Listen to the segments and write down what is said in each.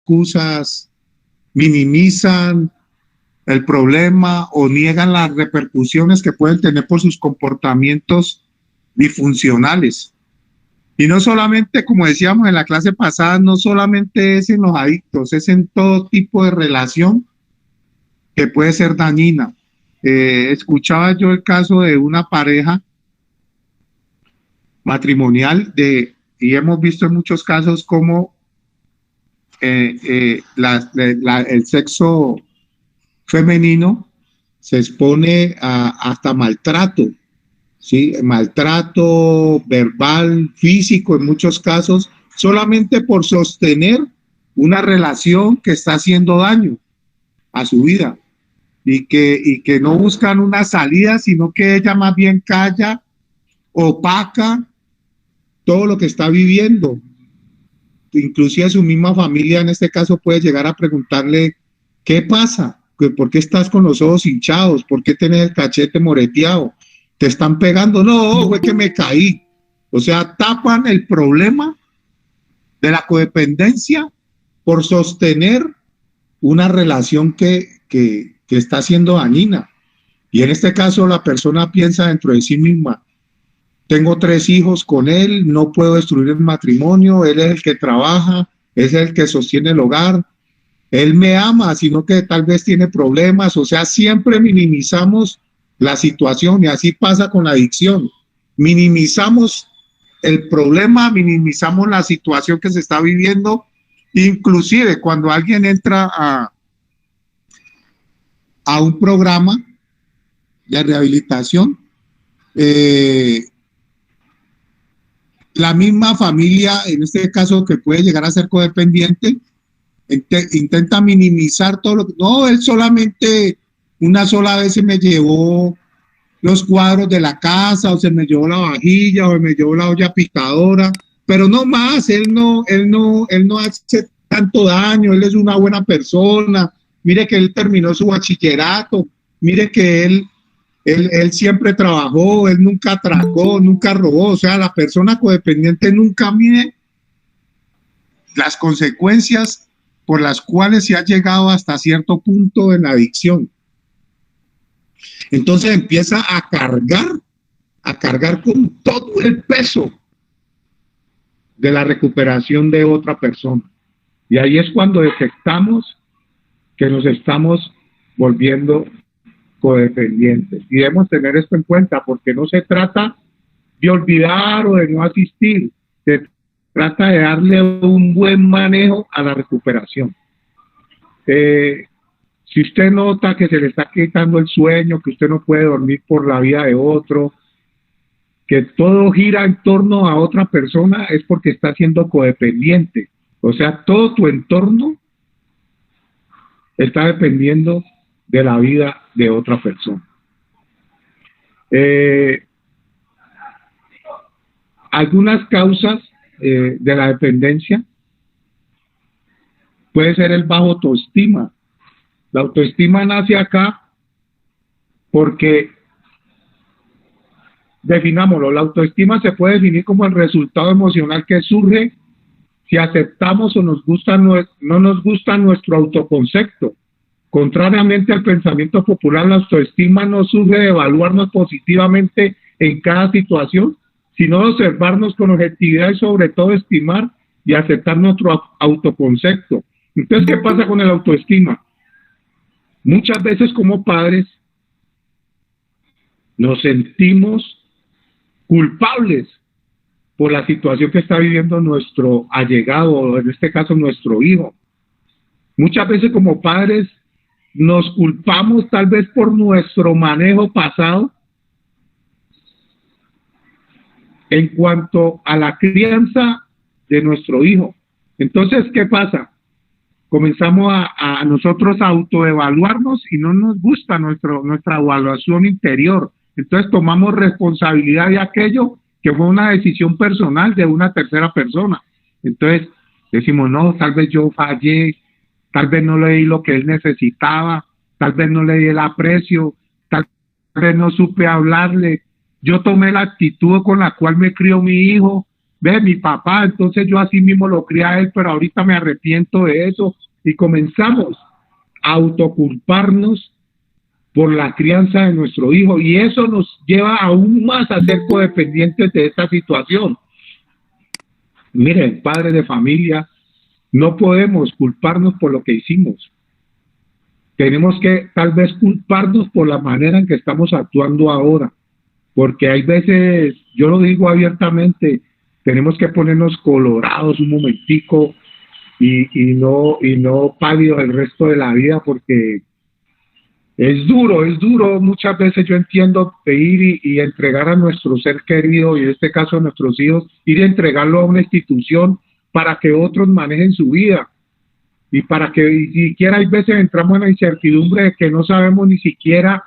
excusas, minimizan el problema o niegan las repercusiones que pueden tener por sus comportamientos disfuncionales. Y no solamente, como decíamos en la clase pasada, no solamente es en los adictos, es en todo tipo de relación que puede ser dañina. Escuchaba yo el caso de una pareja matrimonial y hemos visto en muchos casos cómo el sexo femenino se expone hasta maltrato, ¿sí? Maltrato verbal, físico en muchos casos, solamente por sostener una relación que está haciendo daño a su vida y que no buscan una salida, sino que ella más bien calla, opaca todo lo que está viviendo. Inclusive su misma familia en este caso puede llegar a preguntarle: ¿qué pasa? ¿Por qué estás con los ojos hinchados? ¿Por qué tienes el cachete moreteado? ¿Te están pegando? No, fue que me caí. O sea, tapan el problema de la codependencia por sostener una relación que está siendo dañina. Y en este caso la persona piensa dentro de sí misma: tengo 3 hijos con él, no puedo destruir el matrimonio, él es el que trabaja, es el que sostiene el hogar, él me ama, sino que tal vez tiene problemas. O sea, siempre minimizamos la situación, y así pasa con la adicción. Minimizamos el problema, minimizamos la situación que se está viviendo. Inclusive cuando alguien entra a un programa de rehabilitación, la misma familia, en este caso que puede llegar a ser codependiente, intenta minimizar todo lo que... No, él solamente una sola vez se me llevó los cuadros de la casa, o se me llevó la vajilla, o me llevó la olla picadora, pero no más. Él no hace tanto daño, él es una buena persona. Mire que él terminó su bachillerato, mire que él siempre trabajó, él nunca atracó, nunca robó. O sea, la persona codependiente nunca mide las consecuencias por las cuales se ha llegado hasta cierto punto en la adicción. Entonces empieza a cargar con todo el peso de la recuperación de otra persona. Y ahí es cuando detectamos que nos estamos volviendo codependientes. Y debemos tener esto en cuenta, porque no se trata de olvidar o de no asistir, se trata de darle un buen manejo a la recuperación. Si usted nota que se le está quitando el sueño, que usted no puede dormir por la vida de otro, que todo gira en torno a otra persona, es porque está siendo codependiente. O sea, todo tu entorno está dependiendo de la vida de otra persona. Algunas causas de la dependencia puede ser el bajo autoestima. La autoestima nace acá porque, definámoslo, la autoestima se puede definir como el resultado emocional que surge si aceptamos o no nos gusta nuestro autoconcepto. Contrariamente al pensamiento popular, la autoestima no surge de evaluarnos positivamente en cada situación, sino de observarnos con objetividad y sobre todo estimar y aceptar nuestro autoconcepto. Entonces, ¿qué pasa con el autoestima? Muchas veces como padres nos sentimos culpables por la situación que está viviendo nuestro allegado, o en este caso nuestro hijo. Muchas veces como padres nos culpamos tal vez por nuestro manejo pasado en cuanto a la crianza de nuestro hijo. Entonces, ¿qué pasa? Comenzamos a nosotros a autoevaluarnos y no nos gusta nuestra evaluación interior. Entonces tomamos responsabilidad de aquello que fue una decisión personal de una tercera persona. Entonces decimos: no, tal vez yo fallé, tal vez no le di lo que él necesitaba, tal vez no le di el aprecio, tal vez no supe hablarle, yo tomé la actitud con la cual me crió mi hijo, ve mi papá, entonces yo así mismo lo crié a él, pero ahorita me arrepiento de eso. Y comenzamos a autoculparnos por la crianza de nuestro hijo, y eso nos lleva aún más a ser codependientes de esta situación. Miren, padres de familia, no podemos culparnos por lo que hicimos. Tenemos que tal vez culparnos por la manera en que estamos actuando ahora, porque hay veces, yo lo digo abiertamente, tenemos que ponernos colorados un momentico y no pálidos el resto de la vida, porque es duro. Muchas veces yo entiendo de ir y entregar a nuestro ser querido, y en este caso a nuestros hijos, ir a entregarlo a una institución para que otros manejen su vida. Y para que ni siquiera hay veces entramos en la incertidumbre de que no sabemos ni siquiera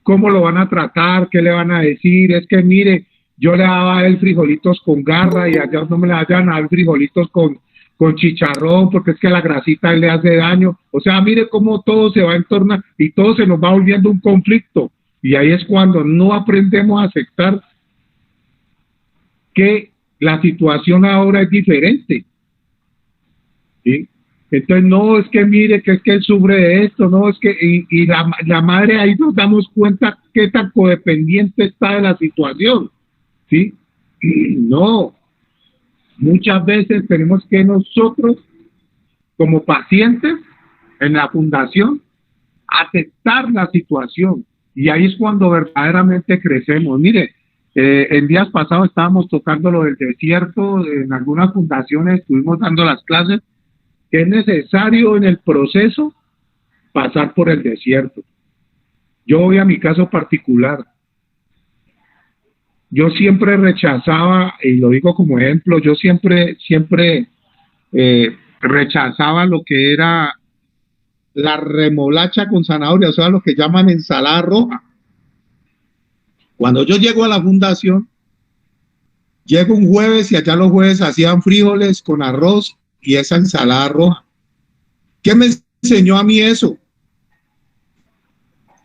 cómo lo van a tratar, qué le van a decir. Es que mire, yo le daba a él frijolitos con garra y allá no me le vayan a dar frijolitos con chicharrón, porque es que la grasita le hace daño. O sea, mire cómo todo se va en torno y todo se nos va volviendo un conflicto. Y ahí es cuando no aprendemos a aceptar que la situación ahora es diferente. ¿Sí? Entonces, no, es que mire, que es que él sufre de esto, no, es que, y la madre, ahí nos damos cuenta qué tan codependiente está de la situación, ¿sí? No, muchas veces tenemos que nosotros, como pacientes en la fundación, aceptar la situación, y ahí es cuando verdaderamente crecemos. Mire, en días pasados estábamos tocando lo del desierto, en algunas fundaciones estuvimos dando las clases, que es necesario en el proceso pasar por el desierto. Yo voy a mi caso particular. Yo siempre rechazaba, y lo digo como ejemplo, yo siempre rechazaba lo que era la remolacha con zanahoria, o sea, lo que llaman ensalada roja. Cuando yo llego a la fundación, llego un jueves y allá los jueves hacían frijoles con arroz y esa ensalada roja. ¿Qué me enseñó a mí eso?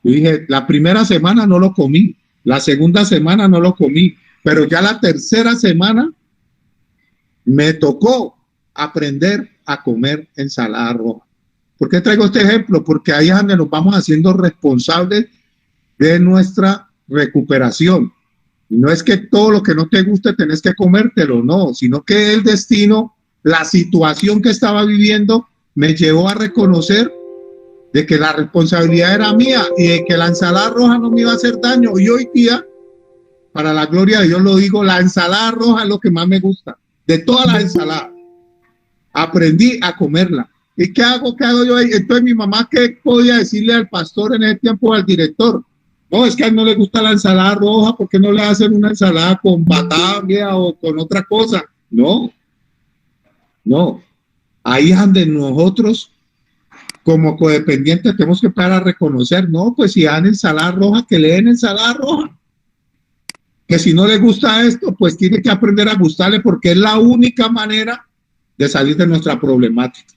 Yo dije, la primera semana no lo comí, la segunda semana no lo comí, pero ya la tercera semana me tocó aprender a comer ensalada roja. ¿Por qué traigo este ejemplo? Porque ahí es donde nos vamos haciendo responsables de nuestra recuperación. No es que todo lo que no te guste tenés que comértelo, no, sino que el destino, la situación que estaba viviendo me llevó a reconocer de que la responsabilidad era mía y de que la ensalada roja no me iba a hacer daño. Y hoy día, para la gloria de Dios lo digo, la ensalada roja es lo que más me gusta. De todas las ensaladas, aprendí a comerla. ¿Y qué hago? ¿Qué hago yo ahí? Entonces mi mamá, ¿qué podía decirle al pastor en ese tiempo, al director? No, es que a él no le gusta la ensalada roja, ¿por qué no le hacen una ensalada con batavia o con otra cosa? No. Ahí es donde nosotros, como codependientes, tenemos que parar a reconocer, no, pues si dan ensalada roja, que le den ensalada roja. Que si no le gusta esto, pues tiene que aprender a gustarle, porque es la única manera de salir de nuestra problemática.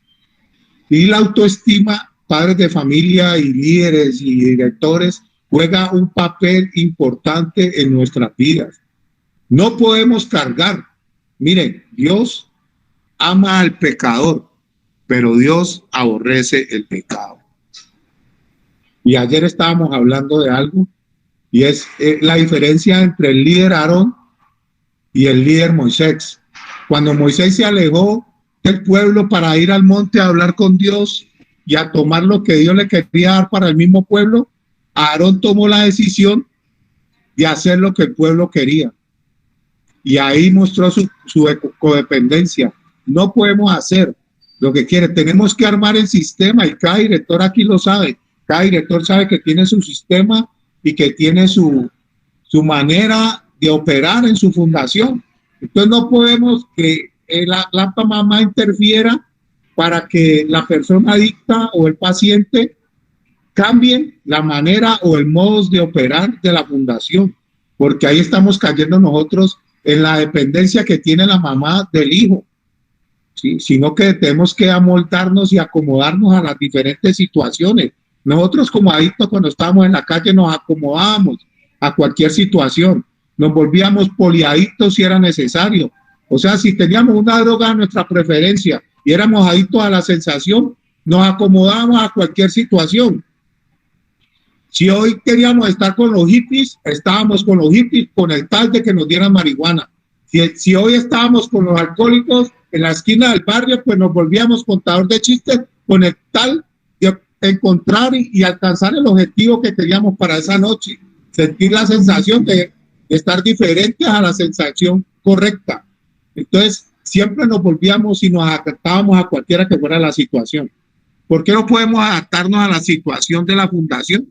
Y la autoestima, padres de familia y líderes y directores, juega un papel importante en nuestras vidas. No podemos cargar. Miren, Dios ama al pecador, pero Dios aborrece el pecado. Y ayer estábamos hablando de algo, y es la diferencia entre el líder Aarón y el líder Moisés. Cuando Moisés se alejó del pueblo para ir al monte a hablar con Dios y a tomar lo que Dios le quería dar para el mismo pueblo, Aarón tomó la decisión de hacer lo que el pueblo quería. Y ahí mostró su codependencia. No podemos hacer lo que quiere. Tenemos que armar el sistema, y cada director aquí lo sabe. Cada director sabe que tiene su sistema y que tiene su manera de operar en su fundación. Entonces no podemos que la mamá interfiera para que la persona adicta o el paciente cambien la manera o el modo de operar de la fundación, porque ahí estamos cayendo nosotros en la dependencia que tiene la mamá del hijo, ¿sí? Sino que tenemos que amoldarnos y acomodarnos a las diferentes situaciones. Nosotros como adictos, cuando estábamos en la calle, nos acomodábamos a cualquier situación, nos volvíamos poliadictos si era necesario, O sea, si teníamos una droga a nuestra preferencia y éramos adictos a la sensación, nos acomodábamos a cualquier situación. Si hoy queríamos estar con los hippies, estábamos con los hippies con el tal de que nos dieran marihuana. Si hoy estábamos con los alcohólicos en la esquina del barrio, pues nos volvíamos contador de chistes con el tal de encontrar y alcanzar el objetivo que teníamos para esa noche. Sentir la sensación de estar diferentes a la sensación correcta. Entonces, siempre nos volvíamos y nos adaptábamos a cualquiera que fuera la situación. ¿Por qué no podemos adaptarnos a la situación de la fundación?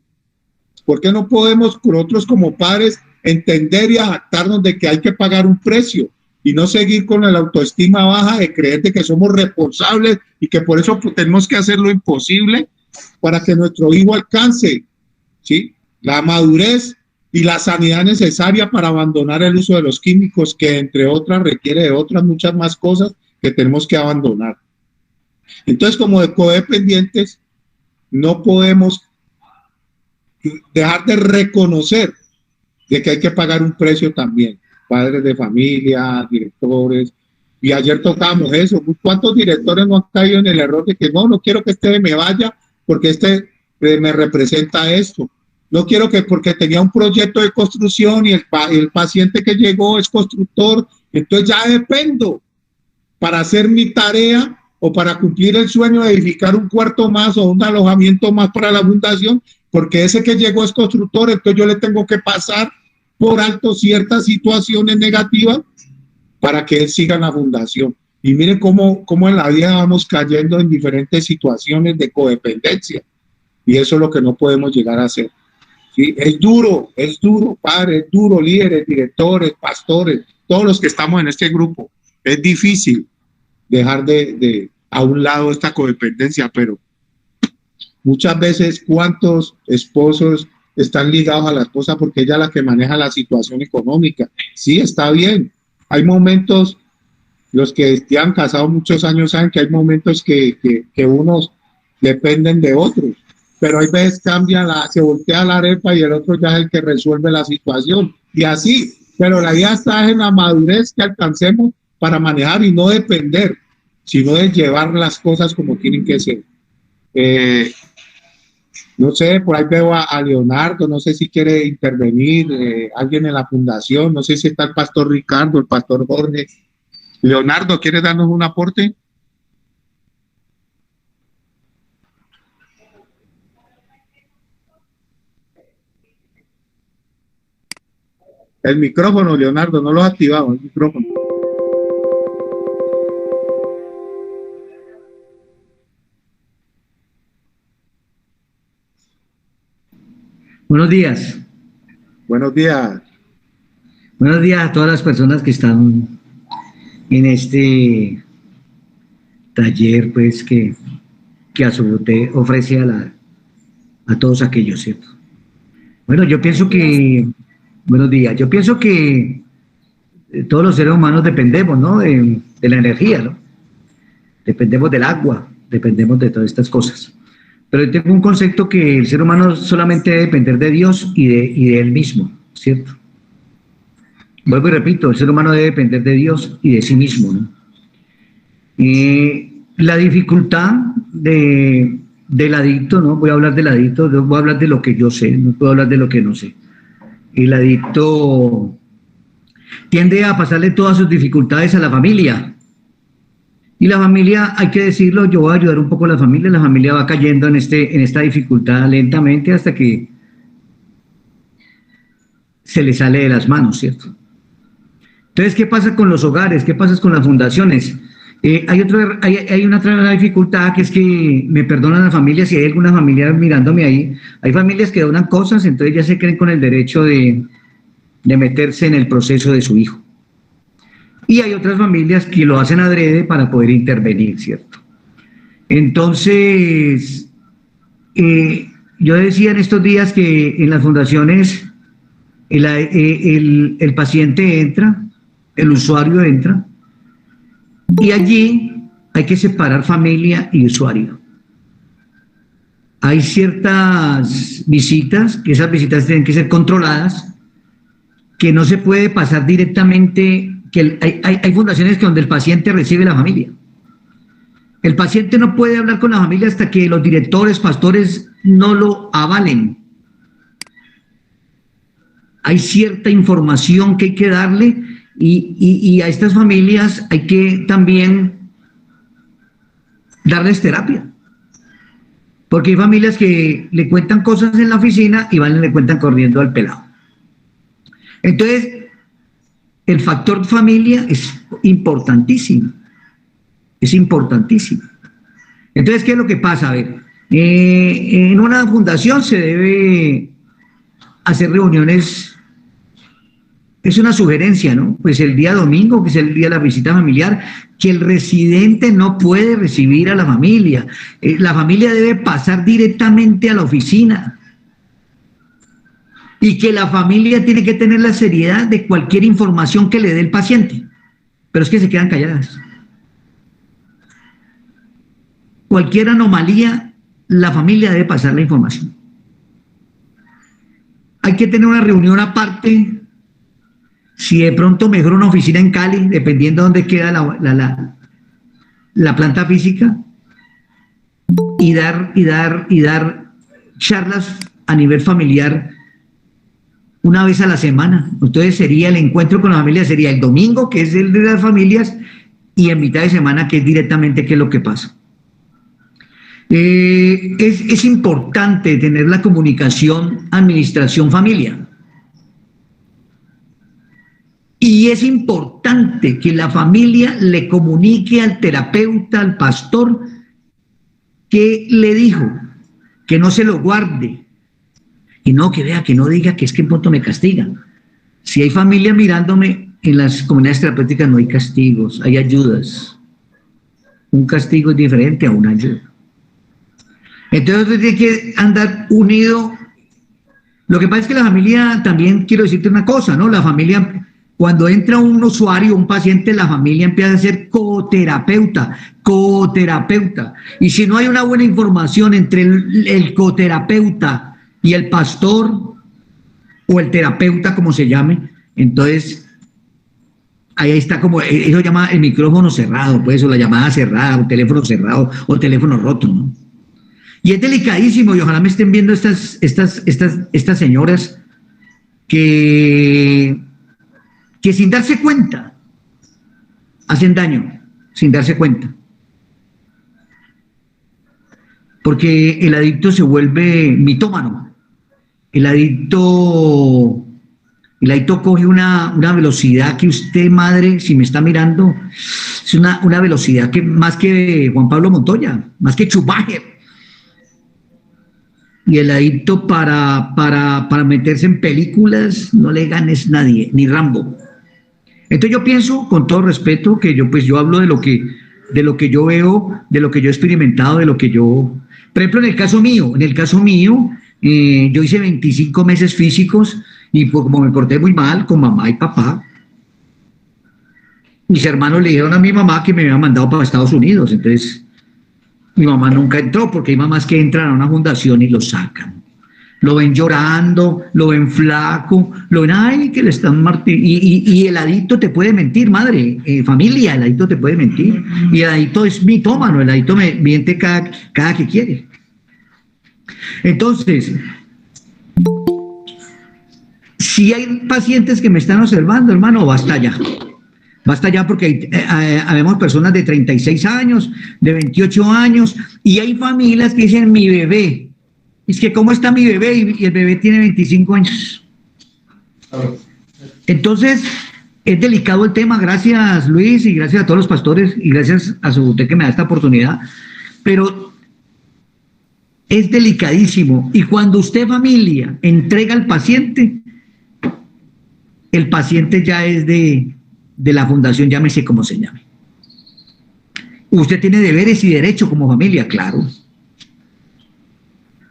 ¿Por qué no podemos nosotros como padres entender y adaptarnos de que hay que pagar un precio y no seguir con la autoestima baja de creer de que somos responsables y que por eso tenemos que hacer lo imposible para que nuestro hijo alcance, ¿sí?, la madurez y la sanidad necesaria para abandonar el uso de los químicos, que entre otras requiere de otras muchas más cosas que tenemos que abandonar? Entonces, como codependientes, no podemos dejar de reconocer de que hay que pagar un precio también. Padres de familia, directores, y ayer tocábamos eso. ¿Cuántos directores no han caído en el error de que no quiero que este me vaya porque este me representa esto? No quiero que porque tenía un proyecto de construcción y el paciente que llegó es constructor, entonces ya dependo para hacer mi tarea o para cumplir el sueño de edificar un cuarto más o un alojamiento más para la fundación, porque ese que llegó es constructor, entonces yo le tengo que pasar por alto ciertas situaciones negativas para que él siga en la fundación. Y miren cómo en la vida vamos cayendo en diferentes situaciones de codependencia. Y eso es lo que no podemos llegar a hacer. ¿Sí? Es duro, padre, es duro, líderes, directores, pastores, todos los que estamos en este grupo. Es difícil dejar de a un lado esta codependencia, pero muchas veces, ¿cuántos esposos están ligados a la esposa porque ella es la que maneja la situación económica? Sí, está bien. Hay momentos, los que han casado muchos años saben que hay momentos que unos dependen de otros, pero hay veces se voltea la arepa y el otro ya es el que resuelve la situación. Y así, pero la idea está en la madurez que alcancemos para manejar y no depender, sino de llevar las cosas como tienen que ser. No sé, por ahí veo a Leonardo, no sé si quiere intervenir, alguien en la fundación, no sé si está el pastor Ricardo, el pastor Jorge. Leonardo, ¿quiere darnos un aporte? El micrófono, Leonardo, no lo has activado, el micrófono. Buenos días. Buenos días. Buenos días a todas las personas que están en este taller, pues, que Azurruté ofrece a todos aquellos, ¿cierto? Bueno, yo pienso que, buenos días, yo pienso que todos los seres humanos dependemos, ¿no?, de la energía, ¿no? Dependemos del agua, dependemos de todas estas cosas. Pero tengo un concepto que el ser humano solamente debe depender de Dios y de él mismo, ¿cierto? Vuelvo y repito, el ser humano debe depender de Dios y de sí mismo, ¿no? La dificultad del adicto, ¿no? Voy a hablar del adicto, voy a hablar de lo que yo sé, no puedo hablar de lo que no sé. El adicto tiende a pasarle todas sus dificultades a la familia. Y la familia, hay que decirlo, yo voy a ayudar un poco a la familia va cayendo en esta dificultad lentamente hasta que se le sale de las manos, ¿cierto? Entonces, ¿qué pasa con los hogares? ¿Qué pasa con las fundaciones? Hay una otra dificultad, que es que me perdonan las familias, si hay alguna familia mirándome ahí, hay familias que donan cosas, entonces ya se creen con el derecho de meterse en el proceso de su hijo. Y hay otras familias que lo hacen adrede para poder intervenir, ¿cierto? Entonces, yo decía en estos días que en las fundaciones el paciente entra, el usuario entra, y allí hay que separar familia y usuario. Hay ciertas visitas, que esas visitas tienen que ser controladas, que no se puede pasar directamente hay fundaciones que donde el paciente recibe la familia. El paciente no puede hablar con la familia hasta que los directores, pastores no lo avalen. Hay cierta información que hay que darle y a estas familias hay que también darles terapia. Porque hay familias que le cuentan cosas en la oficina y van y le cuentan corriendo al pelado. Entonces, el factor familia es importantísimo. Es importantísimo. Entonces, ¿qué es lo que pasa? A ver, en una fundación se debe hacer reuniones. Es una sugerencia, ¿no? Pues el día domingo, que es el día de la visita familiar, que el residente no puede recibir a la familia. La familia debe pasar directamente a la oficina. Y que la familia tiene que tener la seriedad de cualquier información que le dé el paciente. Pero es que se quedan calladas. Cualquier anomalía, la familia debe pasar la información. Hay que tener una reunión aparte. Si de pronto mejora una oficina en Cali, dependiendo de dónde queda la planta física, y dar charlas a nivel familiar una vez a la semana. Entonces sería el encuentro con la familia, sería el domingo, que es el de las familias, y en mitad de semana, que es directamente qué es lo que pasa. Es importante tener la comunicación administración-familia. Y es importante que la familia le comunique al terapeuta, al pastor, que le dijo, que no se lo guarde. Y no, que vea, que no diga que es que en punto me castigan. Si hay familia mirándome, en las comunidades terapéuticas no hay castigos, hay ayudas. Un castigo es diferente a una ayuda. Entonces usted tiene que andar unido. Lo que pasa es que la familia, también quiero decirte una cosa, ¿no? La familia... Cuando entra un usuario, un paciente, la familia empieza a ser coterapeuta. Y si no hay una buena información entre el coterapeuta y el pastor, o el terapeuta, como se llame, entonces ahí está como, eso llama el micrófono cerrado, pues, o la llamada cerrada, o teléfono cerrado, o teléfono roto, ¿no? Y es delicadísimo, y ojalá me estén viendo estas señoras que sin darse cuenta hacen daño, sin darse cuenta. Porque el adicto se vuelve mitómano. El adicto coge una velocidad que usted, madre, si me está mirando, es una velocidad que más que Juan Pablo Montoya, más que Schumacher. Y el adicto para meterse en películas no le ganes nadie, ni Rambo. Entonces yo pienso, con todo respeto, que yo hablo de lo que yo veo, de lo que yo he experimentado, de lo que yo... Por ejemplo, en el caso mío, yo hice 25 meses físicos y pues, como me porté muy mal con mamá y papá, mis hermanos le dijeron a mi mamá que me habían mandado para Estados Unidos. Entonces mi mamá nunca entró, porque hay mamás que entran a una fundación y lo sacan. Lo ven llorando, lo ven flaco, lo ven, ay, que le están martirizando. Y el adicto te puede mentir, madre, familia, el adicto te puede mentir. Y el adicto es mitómano, el adicto miente cada que quiere. Entonces, si hay pacientes que me están observando, hermano, basta ya. Basta ya, porque habemos personas de 36 años, de 28 años, y hay familias que dicen, mi bebé. Es que, ¿cómo está mi bebé? Y el bebé tiene 25 años. Entonces, es delicado el tema. Gracias, Luis, y gracias a todos los pastores, y gracias a usted que me da esta oportunidad. Pero es delicadísimo. Y cuando usted, familia, entrega al paciente, el paciente ya es de la fundación, llámese como se llame. Usted tiene deberes y derechos como familia, claro.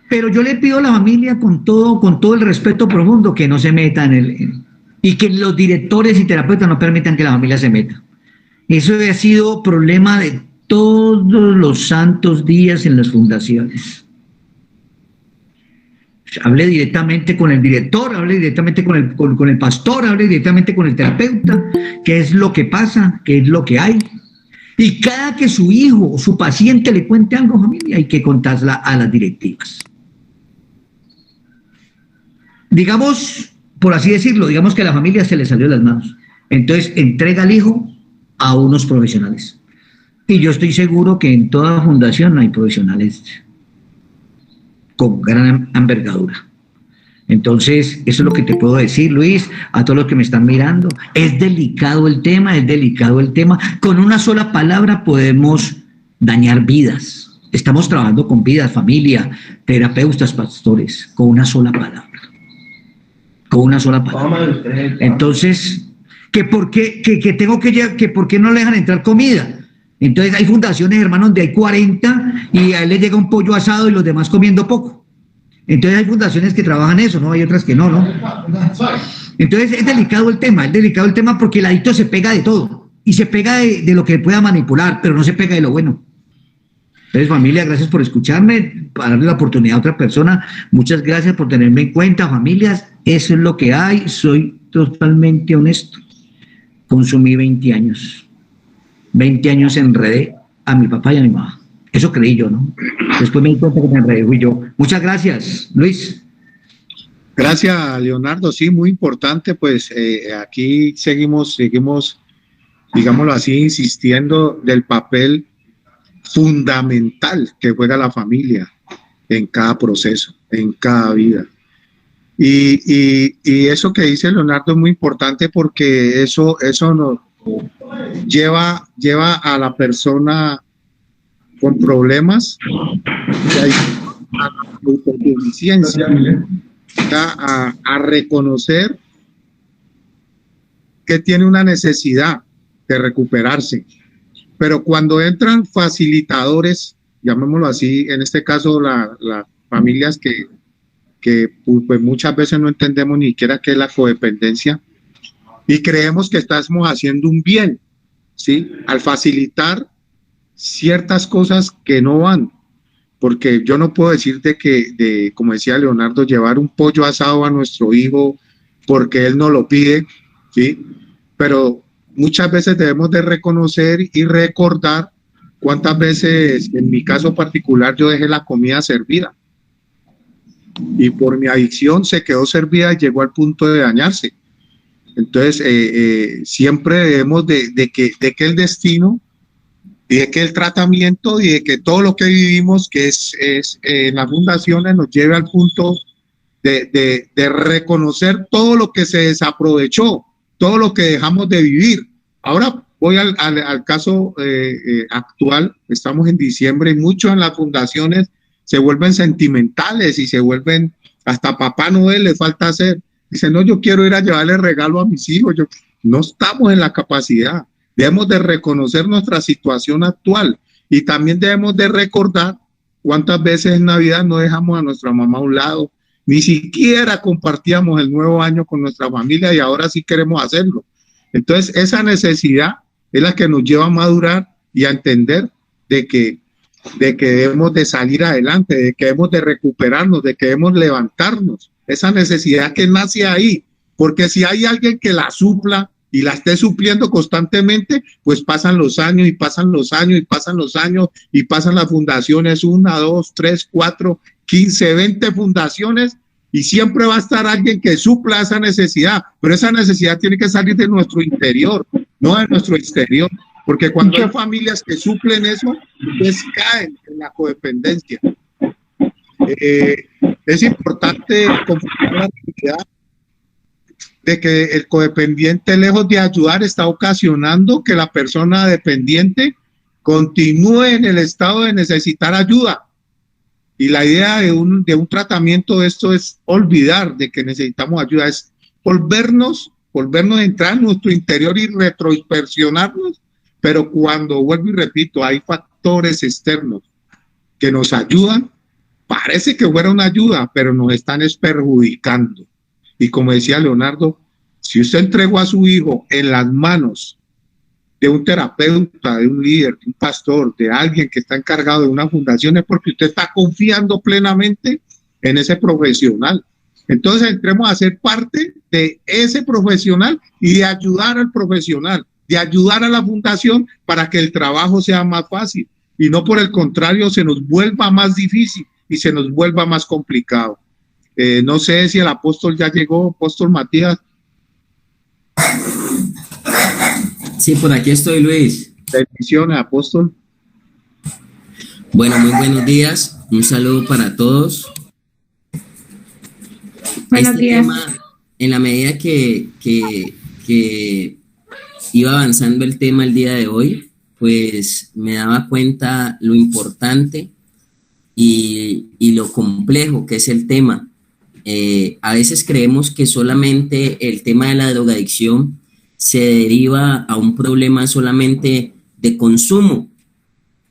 Pero yo le pido a la familia con todo el respeto profundo que no se meta y que los directores y terapeutas no permitan que la familia se meta. Eso ha sido problema de todos los santos días en las fundaciones. Hable directamente con el director, hable directamente con el pastor, hable directamente con el terapeuta, qué es lo que pasa, qué es lo que hay. Y cada que su hijo o su paciente le cuente algo, familia, hay que contársela a las directivas. Digamos, por así decirlo, digamos que a la familia se le salió de las manos. Entonces, entrega al hijo a unos profesionales. Y yo estoy seguro que en toda fundación hay profesionales con gran envergadura. Entonces, eso es lo que te puedo decir, Luis, a todos los que me están mirando. Es delicado el tema, es delicado el tema. Con una sola palabra podemos dañar vidas. Estamos trabajando con vidas, familia, terapeutas, pastores, con una sola palabra. Con una sola palabra. Entonces, ¿por qué no le dejan entrar comida? Entonces hay fundaciones, hermanos, donde hay 40 y a él le llega un pollo asado y los demás comiendo poco. Entonces hay fundaciones que trabajan eso, ¿no? Hay otras que no, ¿no? Entonces es delicado el tema porque el adicto se pega de todo y se pega de lo que pueda manipular, pero no se pega de lo bueno. Entonces, familia, gracias por escucharme, para darle la oportunidad a otra persona. Muchas gracias por tenerme en cuenta, familias. Eso es lo que hay. Soy totalmente honesto. Consumí 20 años. 20 años enredé a mi papá y a mi mamá. Eso creí yo, ¿no? Después me di cuenta que me enredé, fui yo. Muchas gracias, Luis. Gracias, Leonardo. Sí, muy importante, pues aquí seguimos, digámoslo así, insistiendo del papel fundamental que juega la familia en cada proceso, en cada vida. Y eso que dice Leonardo es muy importante porque eso nos lleva a la persona con problemas a la autosuficiencia, a reconocer que tiene una necesidad de recuperarse. Pero cuando entran facilitadores, llamémoslo así, en este caso las familias que pues muchas veces no entendemos ni siquiera qué es la codependencia y creemos que estamos haciendo un bien, ¿sí? Al facilitar ciertas cosas que no van, porque yo no puedo decirte que, como decía Leonardo, llevar un pollo asado a nuestro hijo porque él no lo pide, ¿sí? Pero muchas veces debemos de reconocer y recordar cuántas veces, en mi caso particular, yo dejé la comida servida y por mi adicción se quedó servida y llegó al punto de dañarse. Entonces, siempre debemos de que el destino y de que el tratamiento y de que todo lo que vivimos, que es en las fundaciones, nos lleve al punto de reconocer todo lo que se desaprovechó, todo lo que dejamos de vivir. Ahora voy al caso actual. Estamos en diciembre y muchos en las fundaciones se vuelven sentimentales y se vuelven, hasta Papá Noel le falta hacer. Dicen, no, yo quiero ir a llevarle regalo a mis hijos. No estamos en la capacidad. Debemos de reconocer nuestra situación actual y también debemos de recordar cuántas veces en Navidad no dejamos a nuestra mamá a un lado, ni siquiera compartíamos el nuevo año con nuestra familia y ahora sí queremos hacerlo. Entonces, esa necesidad es la que nos lleva a madurar y a entender de que debemos de salir adelante, de que debemos de recuperarnos, de que debemos levantarnos. Esa necesidad que nace ahí, porque si hay alguien que la supla y la esté supliendo constantemente, pues pasan los años y pasan los años y pasan los años y pasan las fundaciones, 1, 2, 3, 4, 15, 20 fundaciones y siempre va a estar alguien que supla esa necesidad, pero esa necesidad tiene que salir de nuestro interior, no de nuestro exterior, porque cuando hay familias que suplen eso, pues caen en la codependencia. Es importante confrontar la realidad de que el codependiente, lejos de ayudar, está ocasionando que la persona dependiente continúe en el estado de necesitar ayuda. Y la idea de un tratamiento de esto es olvidar de que necesitamos ayuda, es volvernos a entrar en nuestro interior y retroinspeccionarnos, pero cuando, vuelvo y repito, hay factores externos que nos ayudan, parece que fuera una ayuda, pero nos están perjudicando. Y como decía Leonardo, si usted entregó a su hijo en las manos de un terapeuta, de un líder, de un pastor, de alguien que está encargado de una fundación, es porque usted está confiando plenamente en ese profesional. Entonces entremos a ser parte de ese profesional y de ayudar al profesional, de ayudar a la fundación para que el trabajo sea más fácil y no por el contrario se nos vuelva más difícil y se nos vuelva más complicado. No sé si el apóstol ya llegó, apóstol Matías. Sí, por aquí estoy, Luis. Bendiciones, apóstol. Bueno, muy buenos días. Un saludo para todos. Buenos días. Tema, en la medida que iba avanzando el tema el día de hoy, pues me daba cuenta lo importante y lo complejo que es el tema. A veces creemos que solamente el tema de la drogadicción se deriva a un problema solamente de consumo.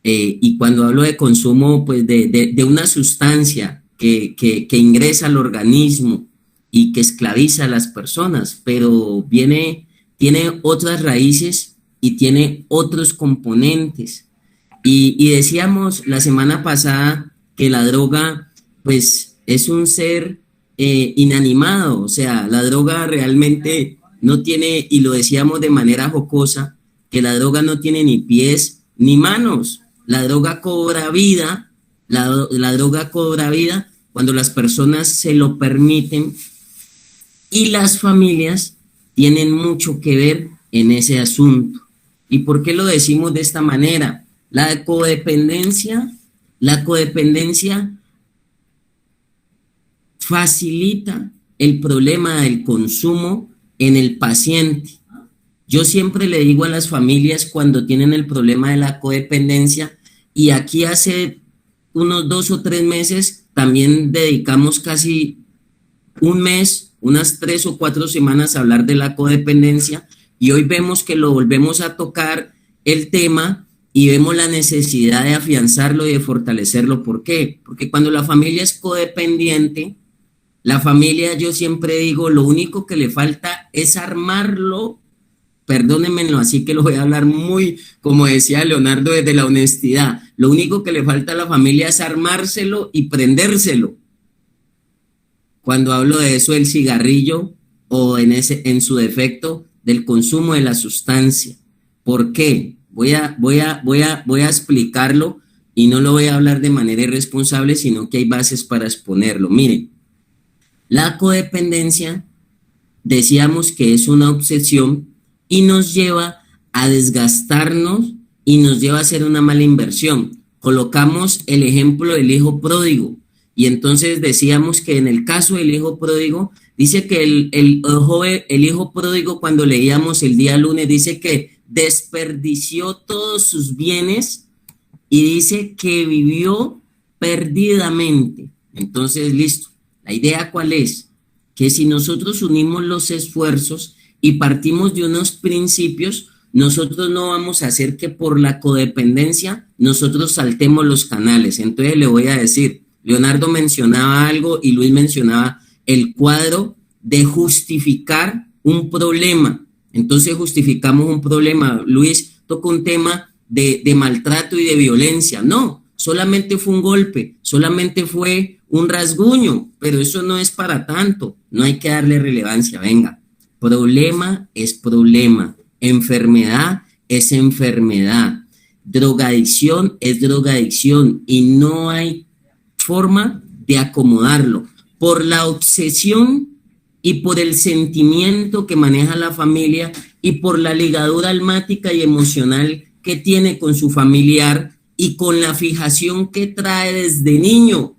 Y cuando hablo de consumo, pues de una sustancia que ingresa al organismo y que esclaviza a las personas, pero tiene otras raíces y tiene otros componentes. Y decíamos la semana pasada que la droga, pues, es un ser inanimado, o sea, la droga realmente no tiene, y lo decíamos de manera jocosa, que la droga no tiene ni pies ni manos. La droga cobra vida, la droga cobra vida cuando las personas se lo permiten y las familias tienen mucho que ver en ese asunto. ¿Y por qué lo decimos de esta manera? La codependencia facilita el problema del consumo en el paciente. Yo siempre le digo a las familias cuando tienen el problema de la codependencia, y aquí hace unos 2 o 3 meses también dedicamos casi un mes, unas 3 o 4 semanas a hablar de la codependencia, y hoy vemos que lo volvemos a tocar el tema y vemos la necesidad de afianzarlo y de fortalecerlo. ¿Por qué? Porque cuando la familia es codependiente, la familia, yo siempre digo, lo único que le falta es armarlo. Perdónenmelo, así que lo voy a hablar muy, como decía Leonardo, desde la honestidad. Lo único que le falta a la familia es armárselo y prendérselo. Cuando hablo de eso, el cigarrillo o en su defecto del consumo de la sustancia. ¿Por qué? Voy a explicarlo y no lo voy a hablar de manera irresponsable, sino que hay bases para exponerlo. Miren, la codependencia, decíamos que es una obsesión y nos lleva a desgastarnos y nos lleva a hacer una mala inversión. Colocamos el ejemplo del hijo pródigo y entonces decíamos que en el caso del hijo pródigo, dice que el hijo pródigo, cuando leíamos el día lunes, dice que desperdició todos sus bienes y dice que vivió perdidamente. Entonces, listo. La idea, ¿cuál es? Que si nosotros unimos los esfuerzos y partimos de unos principios, nosotros no vamos a hacer que por la codependencia nosotros saltemos los canales. Entonces le voy a decir, Leonardo mencionaba algo y Luis mencionaba el cuadro de justificar un problema. Entonces justificamos un problema. Luis tocó un tema de maltrato y de violencia. No, solamente fue un golpe, solamente fue un rasguño, pero eso no es para tanto. No hay que darle relevancia. Venga. Problema es problema, enfermedad es enfermedad, drogadicción es drogadicción y no hay forma de acomodarlo. Por la obsesión y por el sentimiento que maneja la familia y por la ligadura almática y emocional que tiene con su familiar y con la fijación que trae desde niño,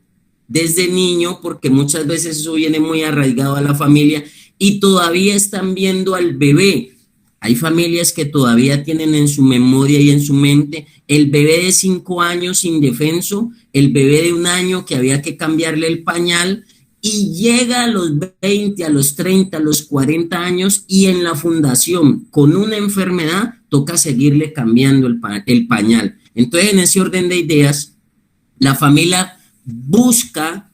porque muchas veces eso viene muy arraigado a la familia y todavía están viendo al bebé. Hay familias que todavía tienen en su memoria y en su mente el bebé de 5 años indefenso, el bebé de 1 año que había que cambiarle el pañal y llega a los 20, a los 30, a los 40 años y en la fundación con una enfermedad toca seguirle cambiando el pañal. Entonces, en ese orden de ideas, la familia busca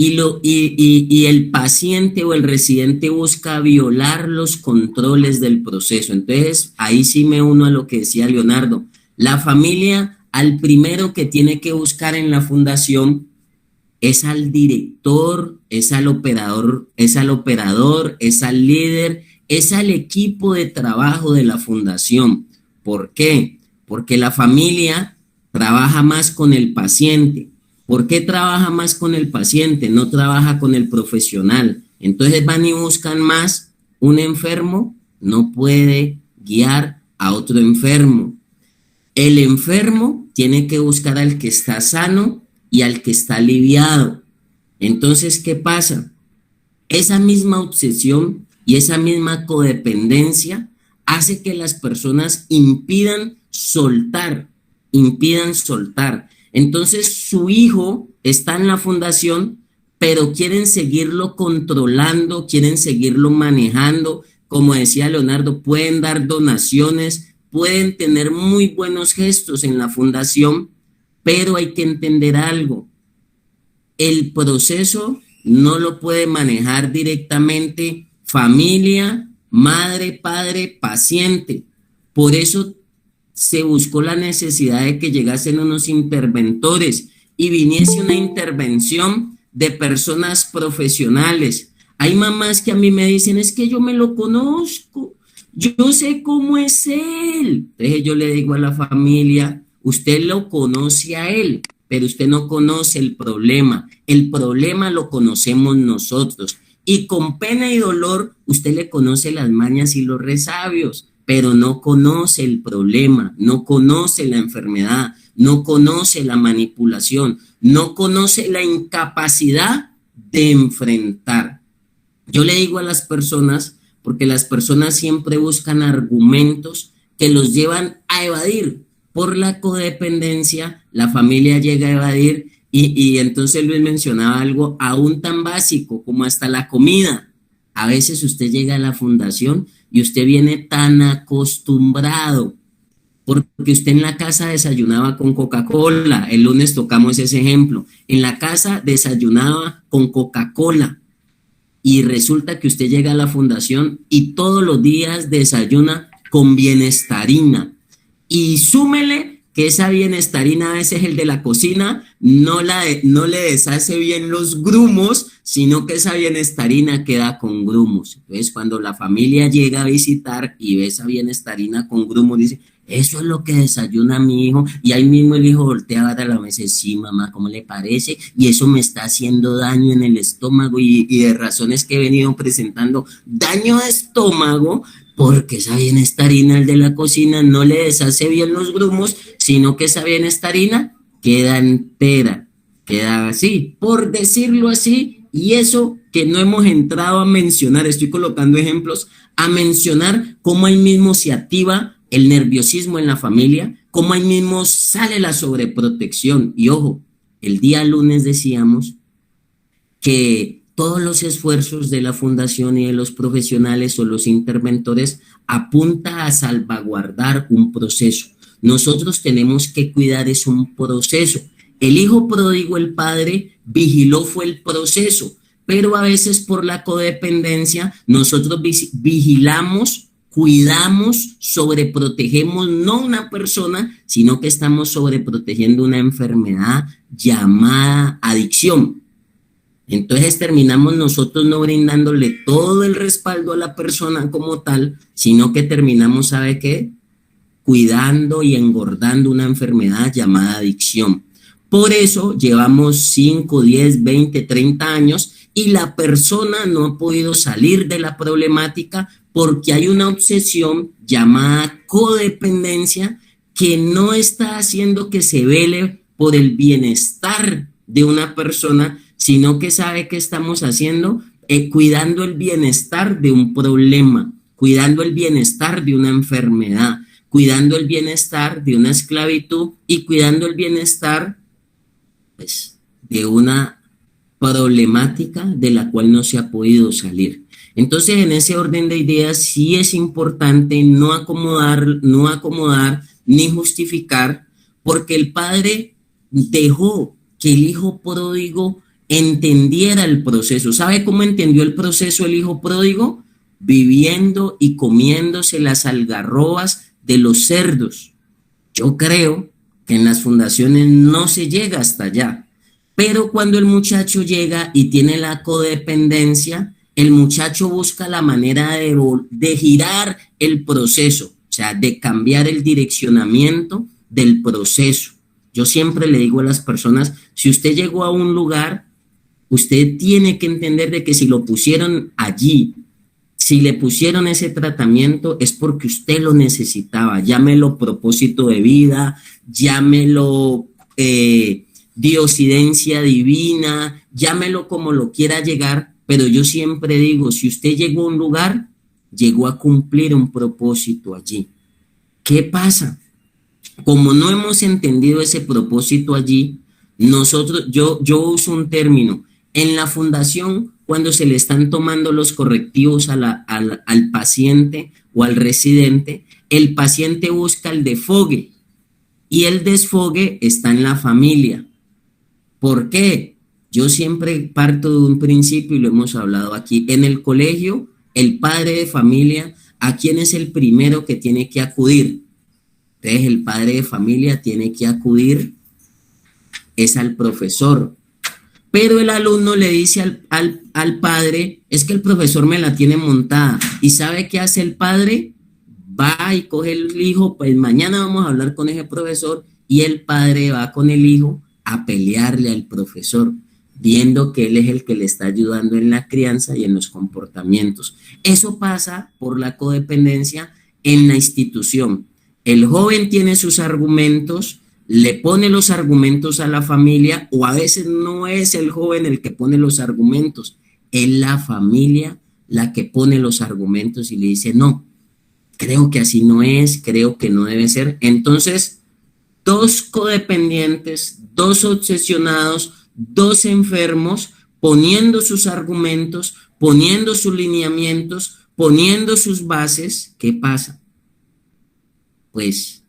y el paciente o el residente busca violar los controles del proceso. Entonces, ahí sí me uno a lo que decía Leonardo. La familia, al primero que tiene que buscar en la fundación es al director, es al operador, es al líder, es al equipo de trabajo de la fundación. ¿Por qué? Porque la familia trabaja más con el paciente. ¿Por qué trabaja más con el paciente? No trabaja con el profesional. Entonces van y buscan más. Un enfermo no puede guiar a otro enfermo. El enfermo tiene que buscar al que está sano y al que está aliviado. Entonces, ¿qué pasa? Esa misma obsesión y esa misma codependencia hace que las personas impidan soltar. Entonces, su hijo está en la fundación, pero quieren seguirlo controlando, quieren seguirlo manejando. Como decía Leonardo, pueden dar donaciones, pueden tener muy buenos gestos en la fundación, pero hay que entender algo. El proceso no lo puede manejar directamente familia, madre, padre, paciente. Por eso se buscó la necesidad de que llegasen unos interventores y viniese una intervención de personas profesionales. Hay mamás que a mí me dicen, es que yo me lo conozco, yo sé cómo es él. Entonces yo le digo a la familia, usted lo conoce a él, pero usted no conoce el problema lo conocemos nosotros. Y con pena y dolor, usted le conoce las mañas y los resabios, pero no conoce el problema, no conoce la enfermedad, no conoce la manipulación, no conoce la incapacidad de enfrentar. Yo le digo a las personas, porque las personas siempre buscan argumentos que los llevan a evadir. Por la codependencia, la familia llega a evadir y entonces Luis mencionaba algo aún tan básico como hasta la comida. A veces usted llega a la fundación y usted viene tan acostumbrado, porque usted en la casa desayunaba con Coca-Cola. El lunes tocamos ese ejemplo. En la casa desayunaba con Coca-Cola y resulta que usted llega a la fundación y todos los días desayuna con Bienestarina. Y súmele que esa Bienestarina a veces el de la cocina no le deshace bien los grumos, sino que esa Bienestarina queda con grumos. Entonces cuando la familia llega a visitar y ve esa Bienestarina con grumos, dice, eso es lo que desayuna mi hijo, y ahí mismo el hijo voltea a la mesa y dice, sí mamá, ¿cómo le parece? Y eso me está haciendo daño en el estómago y de razones que he venido presentando, daño de estómago, porque esa Bienestarina, el de la cocina, no le deshace bien los grumos, sino que esa Bienestarina queda entera, queda así, por decirlo así, y eso que no hemos entrado a mencionar, estoy colocando ejemplos, a mencionar cómo ahí mismo se activa el nerviosismo en la familia, cómo ahí mismo sale la sobreprotección. Y ojo, el día lunes decíamos que todos los esfuerzos de la fundación y de los profesionales o los interventores apunta a salvaguardar un proceso. Nosotros tenemos que cuidar es un proceso. El hijo pródigo, el padre, vigiló fue el proceso, pero a veces por la codependencia nosotros vigilamos, cuidamos, sobreprotegemos no una persona, sino que estamos sobreprotegiendo una enfermedad llamada adicción. Entonces terminamos nosotros no brindándole todo el respaldo a la persona como tal, sino que terminamos, ¿sabe qué? Cuidando y engordando una enfermedad llamada adicción. Por eso llevamos 5, 10, 20, 30 años y la persona no ha podido salir de la problemática porque hay una obsesión llamada codependencia que no está haciendo que se vele por el bienestar de una persona, sino que sabe que estamos haciendo, cuidando el bienestar de un problema, cuidando el bienestar de una enfermedad, cuidando el bienestar de una esclavitud y cuidando el bienestar pues, de una problemática de la cual no se ha podido salir. Entonces, en ese orden de ideas, sí es importante no acomodar ni justificar, porque el padre dejó que el hijo pródigo entendiera el proceso. ¿Sabe cómo entendió el proceso el hijo pródigo? Viviendo y comiéndose las algarrobas de los cerdos. Yo creo que en las fundaciones no se llega hasta allá, Pero cuando el muchacho llega y tiene la codependencia, el muchacho busca la manera de girar el proceso, o sea, de cambiar el direccionamiento del proceso. Yo siempre le digo a las personas, si usted llegó a un lugar, usted tiene que entender de que si lo pusieron allí, si le pusieron ese tratamiento, es porque usted lo necesitaba. Llámelo propósito de vida, llámelo diosidencia divina, llámelo como lo quiera llegar, pero yo siempre digo, si usted llegó a un lugar, llegó a cumplir un propósito allí. ¿Qué pasa? Como no hemos entendido ese propósito allí, yo uso un término, en la fundación, cuando se le están tomando los correctivos al paciente o al residente, el paciente busca el desfogue y el desfogue está en la familia. ¿Por qué? Yo siempre parto de un principio y lo hemos hablado aquí. En el colegio, el padre de familia, ¿a quién es el primero que tiene que acudir? Entonces, el padre de familia tiene que acudir es al profesor. Pero el alumno le dice al padre, es que el profesor me la tiene montada. ¿Y sabe qué hace el padre? Va y coge el hijo, pues mañana vamos a hablar con ese profesor, y el padre va con el hijo a pelearle al profesor, viendo que él es el que le está ayudando en la crianza y en los comportamientos. Eso pasa por la codependencia en la institución. El joven tiene sus argumentos, le pone los argumentos a la familia, o a veces no es el joven el que pone los argumentos, es la familia la que pone los argumentos y le dice, no, creo que así no es, creo que no debe ser. Entonces, dos codependientes, dos obsesionados, dos enfermos, poniendo sus argumentos, poniendo sus lineamientos, poniendo sus bases, ¿qué pasa? Pues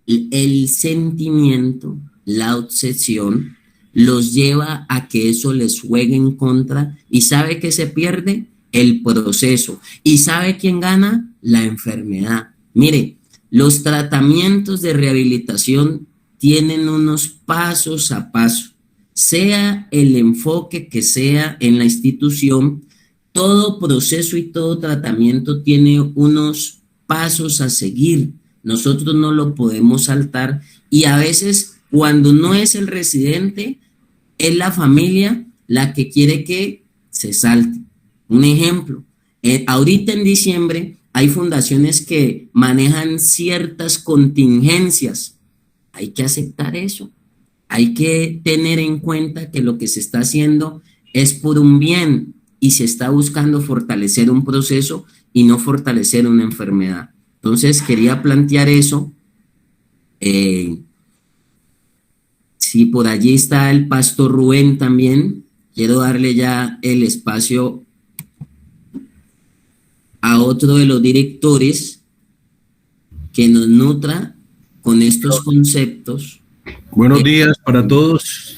el sentimiento, la obsesión, los lleva a que eso les juegue en contra, y ¿sabe qué se pierde? El proceso. ¿Y sabe quién gana? La enfermedad. Mire, los tratamientos de rehabilitación tienen unos pasos a paso, sea el enfoque que sea en la institución, todo proceso y todo tratamiento tiene unos pasos a seguir. Nosotros no lo podemos saltar, y a veces cuando no es el residente, es la familia la que quiere que se salte. Un ejemplo, ahorita en diciembre hay fundaciones que manejan ciertas contingencias. Hay que aceptar eso. Hay que tener en cuenta que lo que se está haciendo es por un bien y se está buscando fortalecer un proceso y no fortalecer una enfermedad. Entonces quería plantear eso. Si por allí está el pastor Rubén también, quiero darle ya el espacio a otro de los directores que nos nutra con estos conceptos. Buenos días para todos.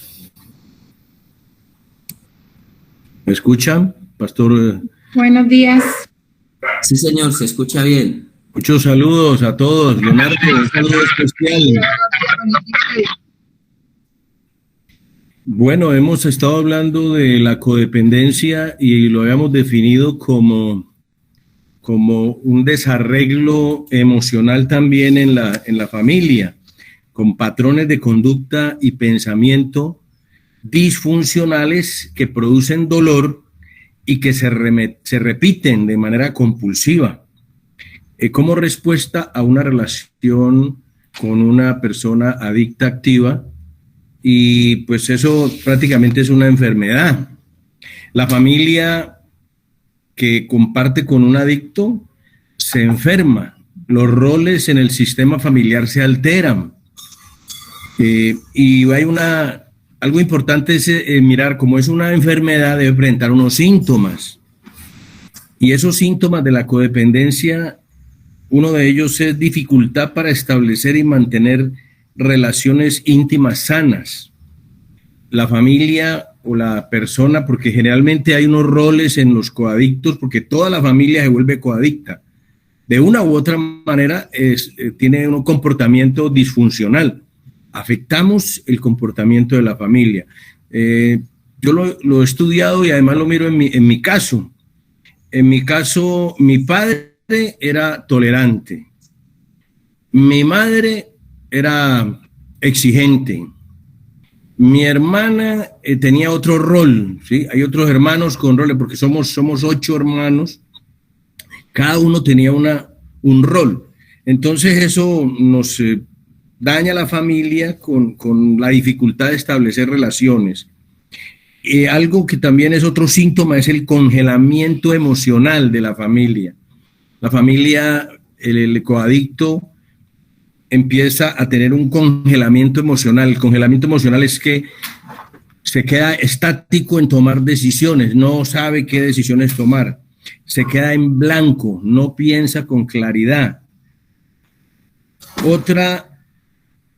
¿Me escuchan, pastor? Buenos días. Sí, señor, se escucha bien. Muchos saludos a todos. Leonardo, un saludo especial. Bueno, hemos estado hablando de la codependencia y lo habíamos definido como un desarreglo emocional también en la familia, con patrones de conducta y pensamiento disfuncionales que producen dolor y que se repiten de manera compulsiva, como respuesta a una relación con una persona adicta activa, y pues eso prácticamente es una enfermedad. La familia que comparte con un adicto se enferma, los roles en el sistema familiar se alteran, y hay algo importante es mirar cómo es una enfermedad, debe presentar unos síntomas, y esos síntomas de la codependencia, uno de ellos es dificultad para establecer y mantener relaciones íntimas sanas. La familia o la persona, porque generalmente hay unos roles en los coadictos, porque toda la familia se vuelve coadicta. De una u otra manera tiene un comportamiento disfuncional. Afectamos el comportamiento de la familia. Yo lo he estudiado y además lo miro en mi caso. En mi caso, mi padre era tolerante. Mi madre era exigente. Mi hermana tenía otro rol, ¿sí? Hay otros hermanos con roles, porque somos 8 hermanos. Cada uno tenía un rol. Entonces eso nos daña a la familia con la dificultad de establecer relaciones. Algo que también es otro síntoma es el congelamiento emocional de la familia. La familia, el coadicto empieza a tener un congelamiento emocional. El congelamiento emocional es que se queda estático en tomar decisiones, no sabe qué decisiones tomar, se queda en blanco, no piensa con claridad.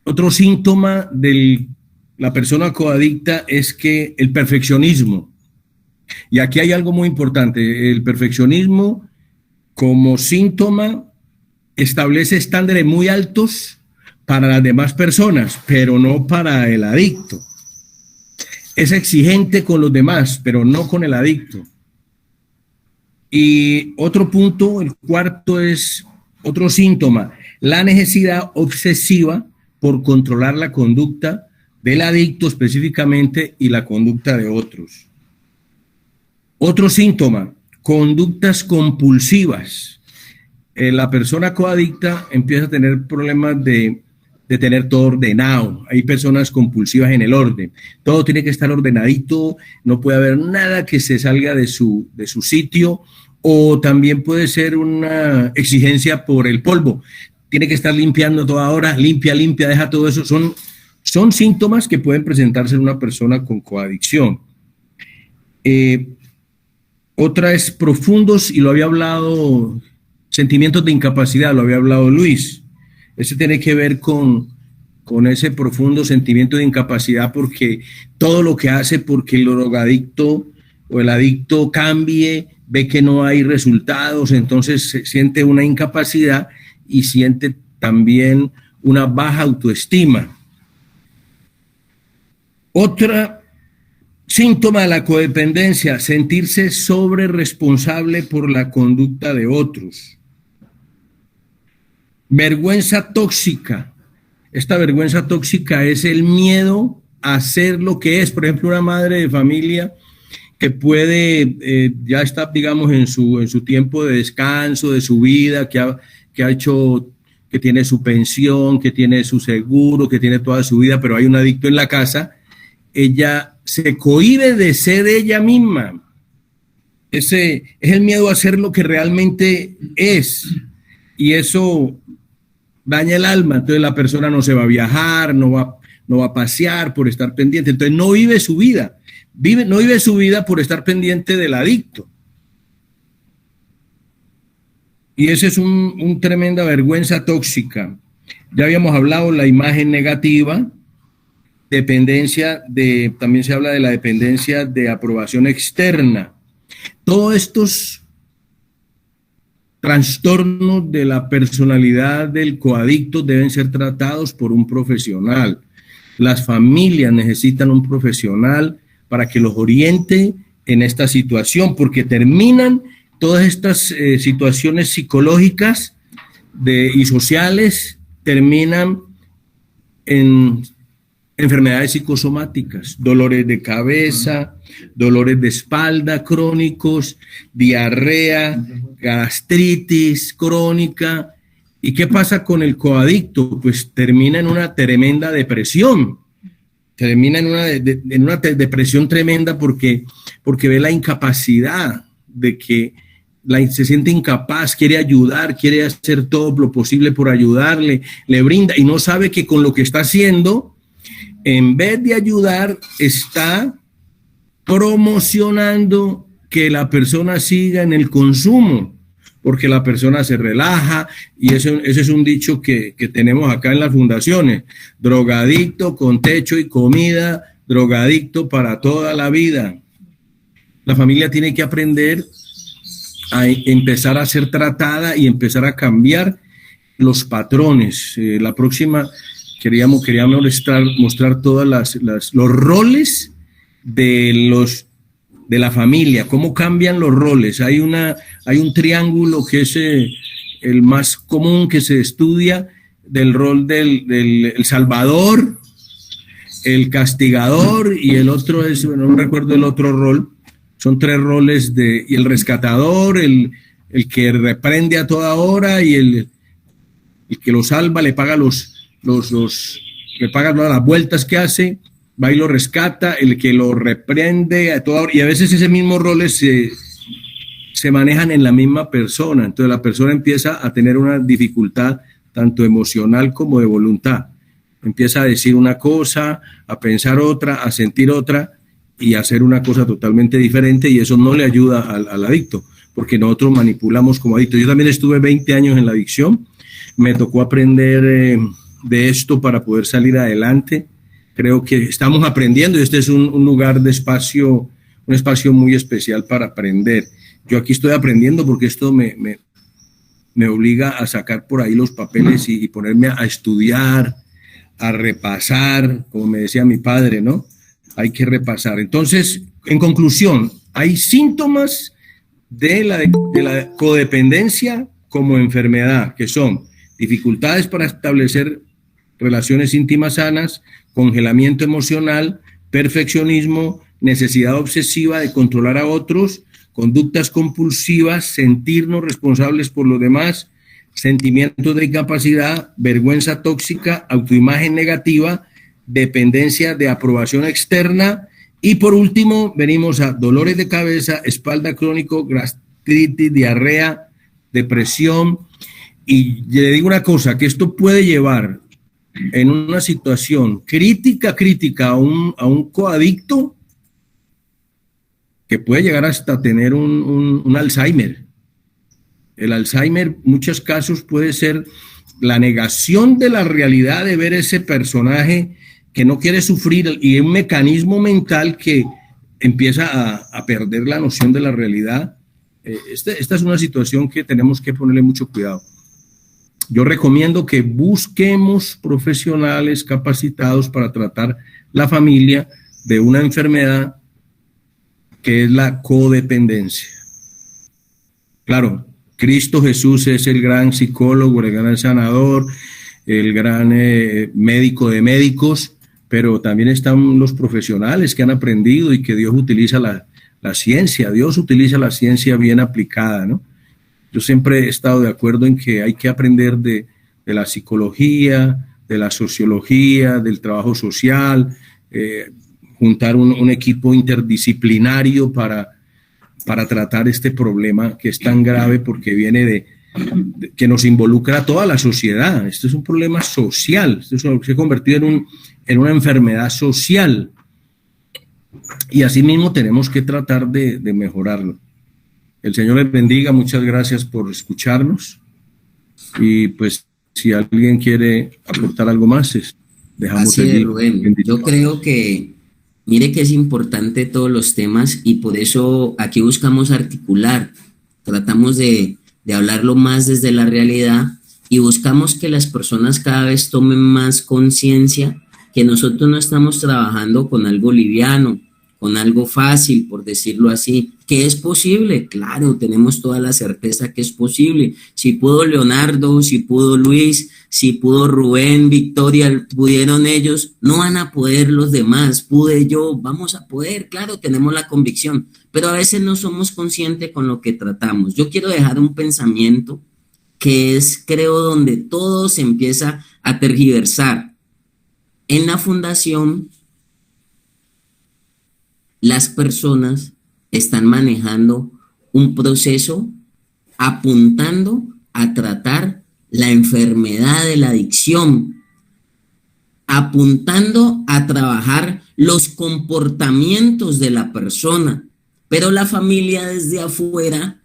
Otro síntoma de la persona coadicta es que el perfeccionismo, y aquí hay algo muy importante, el perfeccionismo como síntoma establece estándares muy altos para las demás personas, pero no para el adicto. Es exigente con los demás, pero no con el adicto. Y otro punto, el cuarto, es otro síntoma, la necesidad obsesiva por controlar la conducta del adicto específicamente y la conducta de otros. Otro síntoma, conductas compulsivas. La persona coadicta empieza a tener problemas de tener todo ordenado. Hay personas compulsivas en el orden. Todo tiene que estar ordenadito, no puede haber nada que se salga de su sitio, o también puede ser una exigencia por el polvo. Tiene que estar limpiando toda hora, limpia, deja todo eso. Son síntomas que pueden presentarse en una persona con coadicción. Otra es profundos, y lo había hablado, sentimientos de incapacidad, lo había hablado Luis. Ese tiene que ver con ese profundo sentimiento de incapacidad, porque todo lo que hace porque el drogadicto o el adicto cambie, ve que no hay resultados, entonces se siente una incapacidad y siente también una baja autoestima. Otra síntoma de la codependencia, sentirse sobre responsable por la conducta de otros. Vergüenza tóxica. Esta vergüenza tóxica es el miedo a ser lo que es. Por ejemplo, una madre de familia que puede, ya está, digamos, en su tiempo de descanso, de su vida, que ha hecho, que tiene su pensión, que tiene su seguro, que tiene toda su vida, pero hay un adicto en la casa. Ella se cohíbe de ser ella misma. Ese es el miedo a ser lo que realmente es. Y eso daña el alma. Entonces la persona no se va a viajar, no va a pasear por estar pendiente. Entonces no vive su vida. No vive su vida por estar pendiente del adicto. Y ese es un tremenda vergüenza tóxica. Ya habíamos hablado de la imagen negativa. También se habla de la dependencia de aprobación externa. Todos estos trastornos de la personalidad del coadicto deben ser tratados por un profesional. Las familias necesitan un profesional para que los oriente en esta situación, porque terminan todas estas situaciones psicológicas y sociales, terminan en enfermedades psicosomáticas, dolores de cabeza, dolores de espalda crónicos, diarrea, gastritis crónica. ¿Y qué pasa con el coadicto? Pues termina en una tremenda depresión, termina en una depresión tremenda porque ve la incapacidad de que se siente incapaz, quiere ayudar, quiere hacer todo lo posible por ayudarle, le brinda y no sabe que con lo que está haciendo, en vez de ayudar, está promocionando que la persona siga en el consumo, porque la persona se relaja, y ese es un dicho que tenemos acá en las fundaciones: drogadicto con techo y comida, drogadicto para toda la vida. La familia tiene que aprender a empezar a ser tratada y empezar a cambiar los patrones. La próxima quería mostrar todas los roles de la familia, cómo cambian los roles. Hay un triángulo que es el más común que se estudia, del rol del el salvador, el castigador, y el otro es, bueno, no recuerdo el otro rol. Son tres roles y el rescatador, el que reprende a toda hora, y el que lo salva, le paga le paga todas las vueltas que hace, va y lo rescata, el que lo reprende a toda hora, y a veces ese mismo roles se manejan en la misma persona. Entonces la persona empieza a tener una dificultad tanto emocional como de voluntad. Empieza a decir una cosa, a pensar otra, a sentir otra y a hacer una cosa totalmente diferente, y eso no le ayuda al adicto, porque nosotros manipulamos como adictos. Yo también estuve 20 años en la adicción, me tocó aprender de esto para poder salir adelante. Creo que estamos aprendiendo, y este es un lugar de espacio, un espacio muy especial para aprender. Yo aquí estoy aprendiendo porque esto me obliga a sacar por ahí los papeles y ponerme a estudiar, a repasar, como me decía mi padre, ¿no? Hay que repasar. Entonces, en conclusión, hay síntomas de la codependencia como enfermedad, que son dificultades para establecer relaciones íntimas sanas, congelamiento emocional, perfeccionismo, necesidad obsesiva de controlar a otros, conductas compulsivas, sentirnos responsables por los demás, sentimientos de incapacidad, vergüenza tóxica, autoimagen negativa, dependencia de aprobación externa, y por último venimos a dolores de cabeza, espalda crónico, gastritis, diarrea, depresión. Y le digo una cosa, que esto puede llevar en una situación crítica a un coadicto, que puede llegar hasta tener un Alzheimer. El Alzheimer, en muchos casos, puede ser la negación de la realidad, de ver ese personaje que no quiere sufrir, y un mecanismo mental que empieza a perder la noción de la realidad. Esta es una situación que tenemos que ponerle mucho cuidado. Yo recomiendo que busquemos profesionales capacitados para tratar la familia de una enfermedad que es la codependencia. Claro, Cristo Jesús es el gran psicólogo, el gran sanador, el gran médico de médicos, pero también están los profesionales que han aprendido y que Dios utiliza la ciencia. Dios utiliza la ciencia bien aplicada, ¿no? Yo siempre he estado de acuerdo en que hay que aprender de la psicología, de la sociología, del trabajo social, juntar un equipo interdisciplinario para tratar este problema que es tan grave, porque viene que nos involucra a toda la sociedad. Esto es un problema social, esto se ha convertido en una enfermedad social, y asimismo tenemos que tratar de mejorarlo. El Señor les bendiga, muchas gracias por escucharnos, y pues si alguien quiere aportar algo más, dejamos Así allí. es, Rubén. Yo creo que, mire que es importante todos los temas, y por eso aquí buscamos articular, tratamos de hablarlo más desde la realidad, y buscamos que las personas cada vez tomen más conciencia que nosotros no estamos trabajando con algo liviano, con algo fácil, por decirlo así, que es posible. Claro, tenemos toda la certeza que es posible. Si pudo Leonardo, si pudo Luis, si pudo Rubén, Victoria, pudieron ellos, no van a poder los demás. Pude yo, vamos a poder, claro, tenemos la convicción, pero a veces no somos conscientes con lo que tratamos. Yo quiero dejar un pensamiento que es, creo, donde todo se empieza a tergiversar. En la fundación, las personas están manejando un proceso apuntando a tratar la enfermedad de la adicción, apuntando a trabajar los comportamientos de la persona, pero la familia desde afuera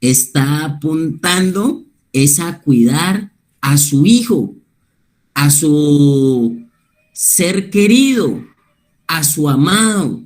está apuntando es a cuidar a su hijo, a su ser querido, a su amado,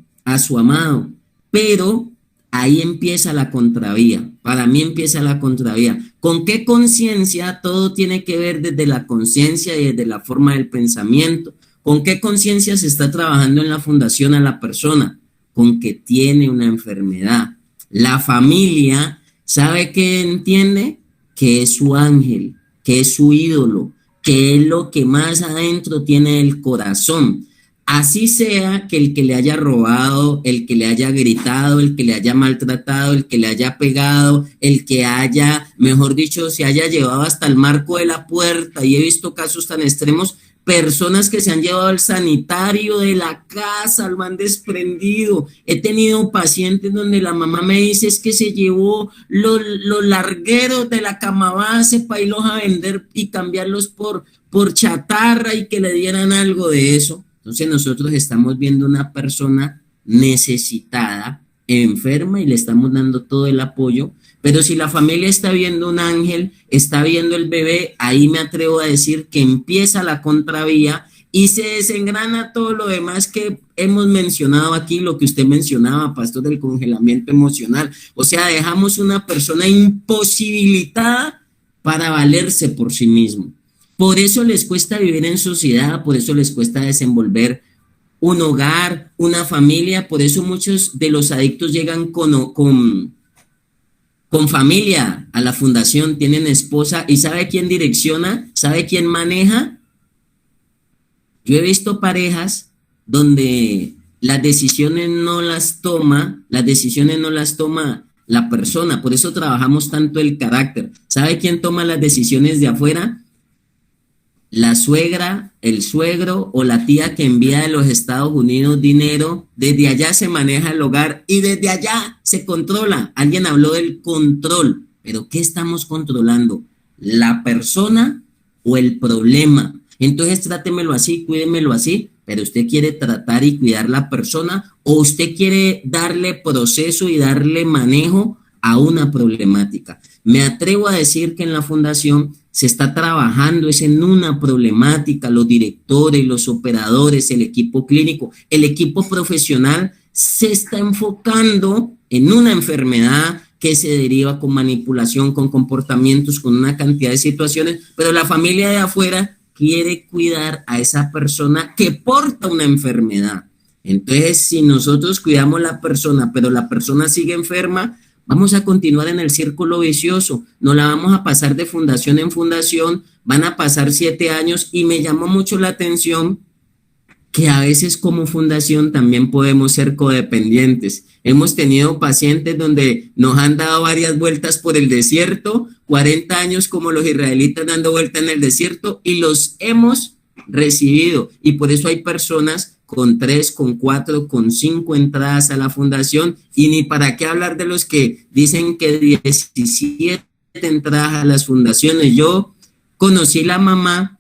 pero ahí empieza la contravía. Para mí empieza la contravía. ¿Con qué conciencia? Todo tiene que ver desde la conciencia y desde la forma del pensamiento. ¿Con qué conciencia se está trabajando en la fundación a la persona? con que tiene una enfermedad. La familia sabe que entiende que es su ángel, que es su ídolo, que es lo que más adentro tiene el corazón. Así sea que el que le haya robado, el que le haya gritado, el que le haya maltratado, el que le haya pegado, el que haya, mejor dicho, se haya llevado hasta el marco de la puerta, y he visto casos tan extremos, personas que se han llevado al sanitario de la casa, lo han desprendido. He tenido pacientes donde la mamá me dice es que se llevó los largueros de la cama base para irlos a vender y cambiarlos por chatarra y que le dieran algo de eso. Entonces nosotros estamos viendo una persona necesitada, enferma, y le estamos dando todo el apoyo. Pero si la familia está viendo un ángel, está viendo el bebé, ahí me atrevo a decir que empieza la contravía y se desengrana todo lo demás que hemos mencionado aquí, lo que usted mencionaba, pastor, del congelamiento emocional. O sea, dejamos una persona imposibilitada para valerse por sí mismo. Por eso les cuesta vivir en sociedad, por eso les cuesta desenvolver un hogar, una familia, por eso muchos de los adictos llegan con familia a la fundación, tienen esposa, y ¿sabe quién direcciona? ¿Sabe quién maneja? Yo he visto parejas donde las decisiones no las toma la persona, por eso trabajamos tanto el carácter. ¿Sabe quién toma las decisiones de afuera? La suegra, el suegro o la tía que envía de los Estados Unidos dinero. Desde allá se maneja el hogar y desde allá se controla. Alguien habló del control, pero ¿qué estamos controlando? ¿La persona o el problema? Entonces trátemelo así, cuídemelo así, pero usted quiere tratar y cuidar la persona, o usted quiere darle proceso y darle manejo a una problemática. Me atrevo a decir que en la fundación se está trabajando es en una problemática, los directores, los operadores, el equipo clínico, el equipo profesional se está enfocando en una enfermedad que se deriva con manipulación, con comportamientos, con una cantidad de situaciones, pero la familia de afuera quiere cuidar a esa persona que porta una enfermedad. Entonces, si nosotros cuidamos a la persona, pero la persona sigue enferma, vamos a continuar en el círculo vicioso, nos la vamos a pasar de fundación en fundación, van a pasar 7 años, y me llamó mucho la atención que a veces como fundación también podemos ser codependientes. Hemos tenido pacientes donde nos han dado varias vueltas por el desierto, 40 años como los israelitas dando vuelta en el desierto, y los hemos recibido, y por eso hay personas con 3, con 4, con 5 entradas a la fundación, y ni para qué hablar de los que dicen que 17 entradas a las fundaciones. Yo conocí la mamá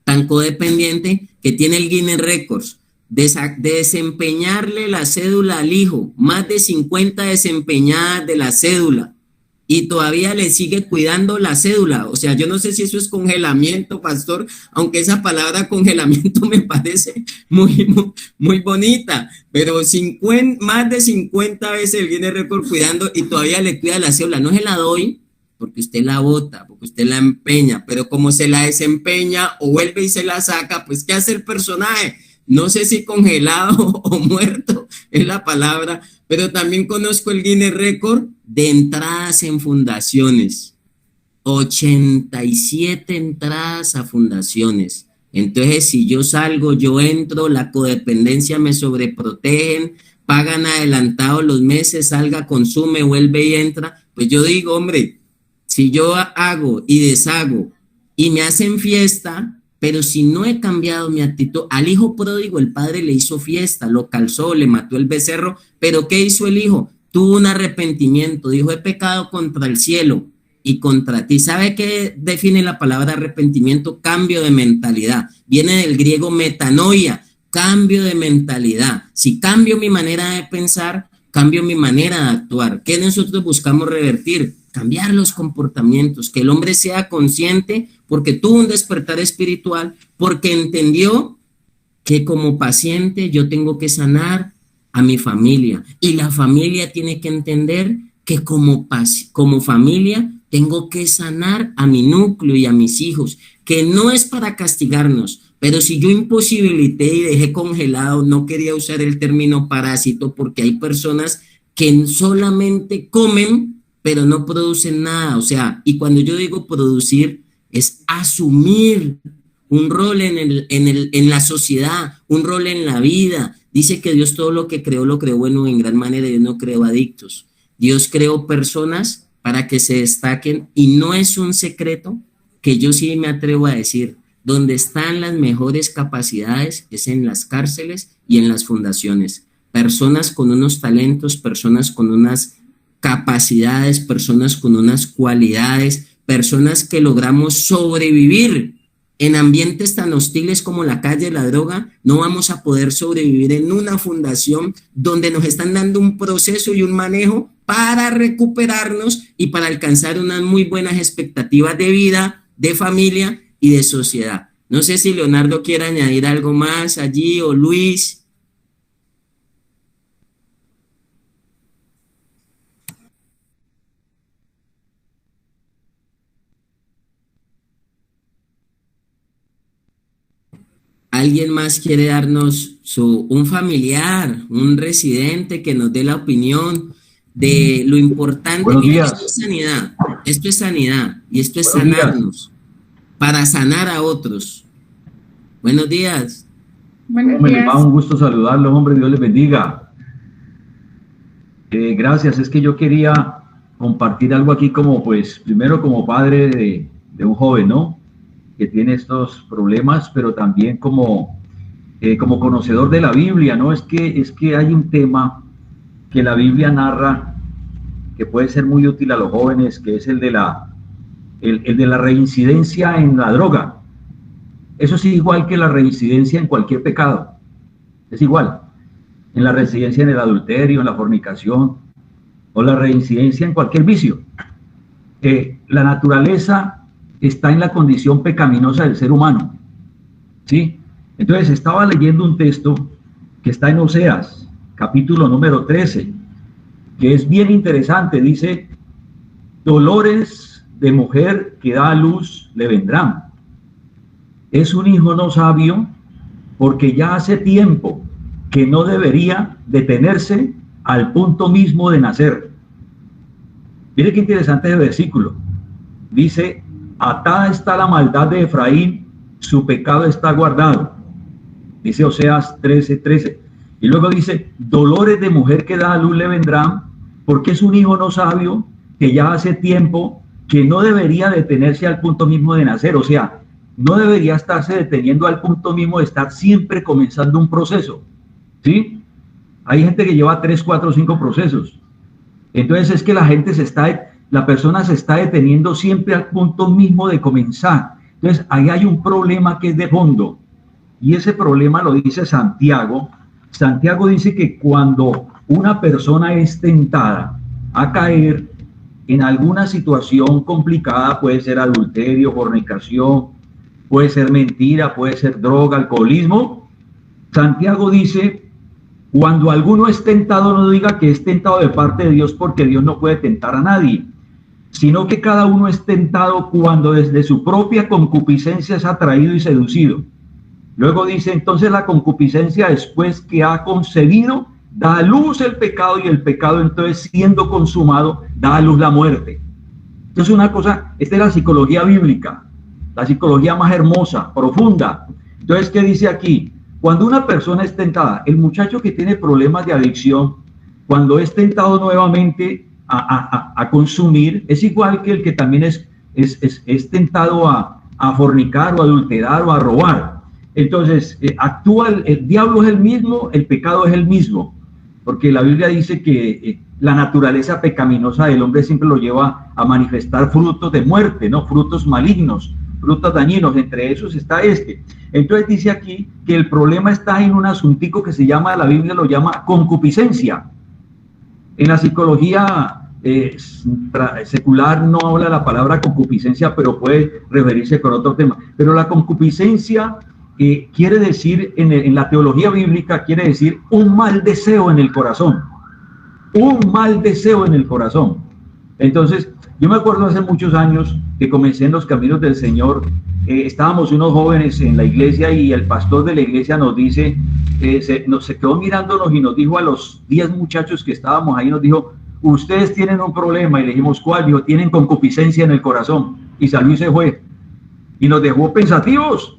tan codependiente que tiene el Guinness Records de desempeñarle la cédula al hijo, más de 50 desempeñadas de la cédula, y todavía le sigue cuidando la cédula. O sea, yo no sé si eso es congelamiento, pastor, aunque esa palabra congelamiento me parece muy bonita, pero más de 50 veces el Guinness Record cuidando, y todavía le cuida la cédula. No se la doy porque usted la bota, porque usted la empeña, pero como se la desempeña o vuelve y se la saca, pues ¿qué hace el personaje? No sé si congelado o muerto es la palabra, pero también conozco el Guinness Record de entradas en fundaciones, 87 entradas a fundaciones. Entonces, si yo salgo, yo entro, la codependencia me sobreprotegen, pagan adelantado los meses, salga, consume, vuelve y entra, pues yo digo, hombre, si yo hago y deshago y me hacen fiesta, pero si no he cambiado mi actitud, al hijo pródigo el padre le hizo fiesta, lo calzó, le mató el becerro, pero ¿qué hizo el hijo? Tuvo un arrepentimiento, dijo, he pecado contra el cielo y contra ti. ¿Sabe qué define la palabra arrepentimiento? Cambio de mentalidad, viene del griego metanoia, cambio de mentalidad. Si cambio mi manera de pensar, cambio mi manera de actuar. ¿Qué nosotros buscamos revertir? Cambiar los comportamientos, que el hombre sea consciente, porque tuvo un despertar espiritual, porque entendió que como paciente yo tengo que sanar a mi familia, y la familia tiene que entender que como familia tengo que sanar a mi núcleo y a mis hijos, que no es para castigarnos, Pero si yo imposibilité y dejé congelado, no quería usar el término parásito porque hay personas que solamente comen, pero no producen nada. O sea, y cuando yo digo producir, es asumir un rol en la sociedad, un rol en la vida. Dice que Dios todo lo creó bueno en gran manera. Dios no creó adictos. Dios creó personas para que se destaquen y no es un secreto que yo sí me atrevo a decir. Donde están las mejores capacidades es en las cárceles y en las fundaciones. Personas con unos talentos, personas con unas capacidades, personas con unas cualidades, personas que logramos sobrevivir en ambientes tan hostiles como la calle, la droga. No vamos a poder sobrevivir en una fundación donde nos están dando un proceso y un manejo para recuperarnos y para alcanzar unas muy buenas expectativas de vida, de familia y de sociedad. No sé si Leonardo quiere añadir algo más allí o Luis. ¿Alguien más quiere darnos un familiar, un residente que nos dé la opinión de lo importante? Buenos días. Esto es sanidad y esto es Buenos días. sanarnos para sanar a otros. Buenos días. Buenos días. Un gusto saludarlos, hombre, Dios les bendiga. Gracias, es que yo quería compartir algo aquí como, pues, primero como padre de un joven, ¿no?, que tiene estos problemas, pero también como conocedor de la Biblia, ¿no? Es que hay un tema que la Biblia narra que puede ser muy útil a los jóvenes, que es el de la reincidencia en la droga. Eso es igual que la reincidencia en cualquier pecado. Es igual. En la reincidencia en el adulterio, en la fornicación, o la reincidencia en cualquier vicio. La naturaleza está en la condición pecaminosa del ser humano, ¿sí? Entonces estaba leyendo un texto que está en Oseas, capítulo número 13, que es bien interesante. Dice: dolores de mujer que da a luz le vendrán. Es un hijo no sabio, porque ya hace tiempo que no debería detenerse al punto mismo de nacer. Mire qué interesante el versículo. Dice: atada está la maldad de Efraín, su pecado está guardado. Dice Oseas 13:13. Y luego dice: dolores de mujer que da a luz le vendrán, porque es un hijo no sabio, que ya hace tiempo que no debería detenerse al punto mismo de nacer. O sea, no debería estarse deteniendo al punto mismo de estar siempre comenzando un proceso, ¿sí? Hay gente que lleva 3, 4, 5 procesos. Entonces es que la persona se está deteniendo siempre al punto mismo de comenzar. Entonces ahí hay un problema que es de fondo, y ese problema lo dice Santiago. Santiago dice que cuando una persona es tentada a caer en alguna situación complicada, puede ser adulterio, fornicación, puede ser mentira, puede ser droga, alcoholismo, Santiago dice: cuando alguno es tentado, no diga que es tentado de parte de Dios, porque Dios no puede tentar a nadie, sino que cada uno es tentado cuando desde su propia concupiscencia es atraído y seducido. Luego dice: entonces la concupiscencia, después que ha concebido, da a luz el pecado, y el pecado, entonces, siendo consumado, da a luz la muerte. Entonces una cosa, esta es la psicología bíblica, la psicología más hermosa, profunda. Entonces, ¿qué dice aquí? Cuando una persona es tentada, el muchacho que tiene problemas de adicción, cuando es tentado nuevamente a consumir, es igual que el que también es tentado a fornicar o a adulterar o a robar. Entonces, actúa el diablo es el mismo, el pecado es el mismo, porque la Biblia dice que la naturaleza pecaminosa del hombre siempre lo lleva a manifestar frutos de muerte, ¿no? Frutos malignos, frutos dañinos. Entre esos está este. Entonces dice aquí que el problema está en un asuntico que se llama, la Biblia lo llama concupiscencia. En la psicología secular no habla la palabra concupiscencia, pero puede referirse con otro tema. Pero la concupiscencia quiere decir, en la teología bíblica, quiere decir un mal deseo en el corazón. Un mal deseo en el corazón. Entonces, Yo me acuerdo hace muchos años que comencé en los caminos del Señor, estábamos unos jóvenes en la iglesia y el pastor de la iglesia nos dice, se quedó mirándonos y nos dijo a los 10 muchachos que estábamos ahí, nos dijo, ustedes tienen un problema, y le dijimos, ¿cuál? Dijo, tienen concupiscencia en el corazón, y salió y se fue, y nos dejó pensativos.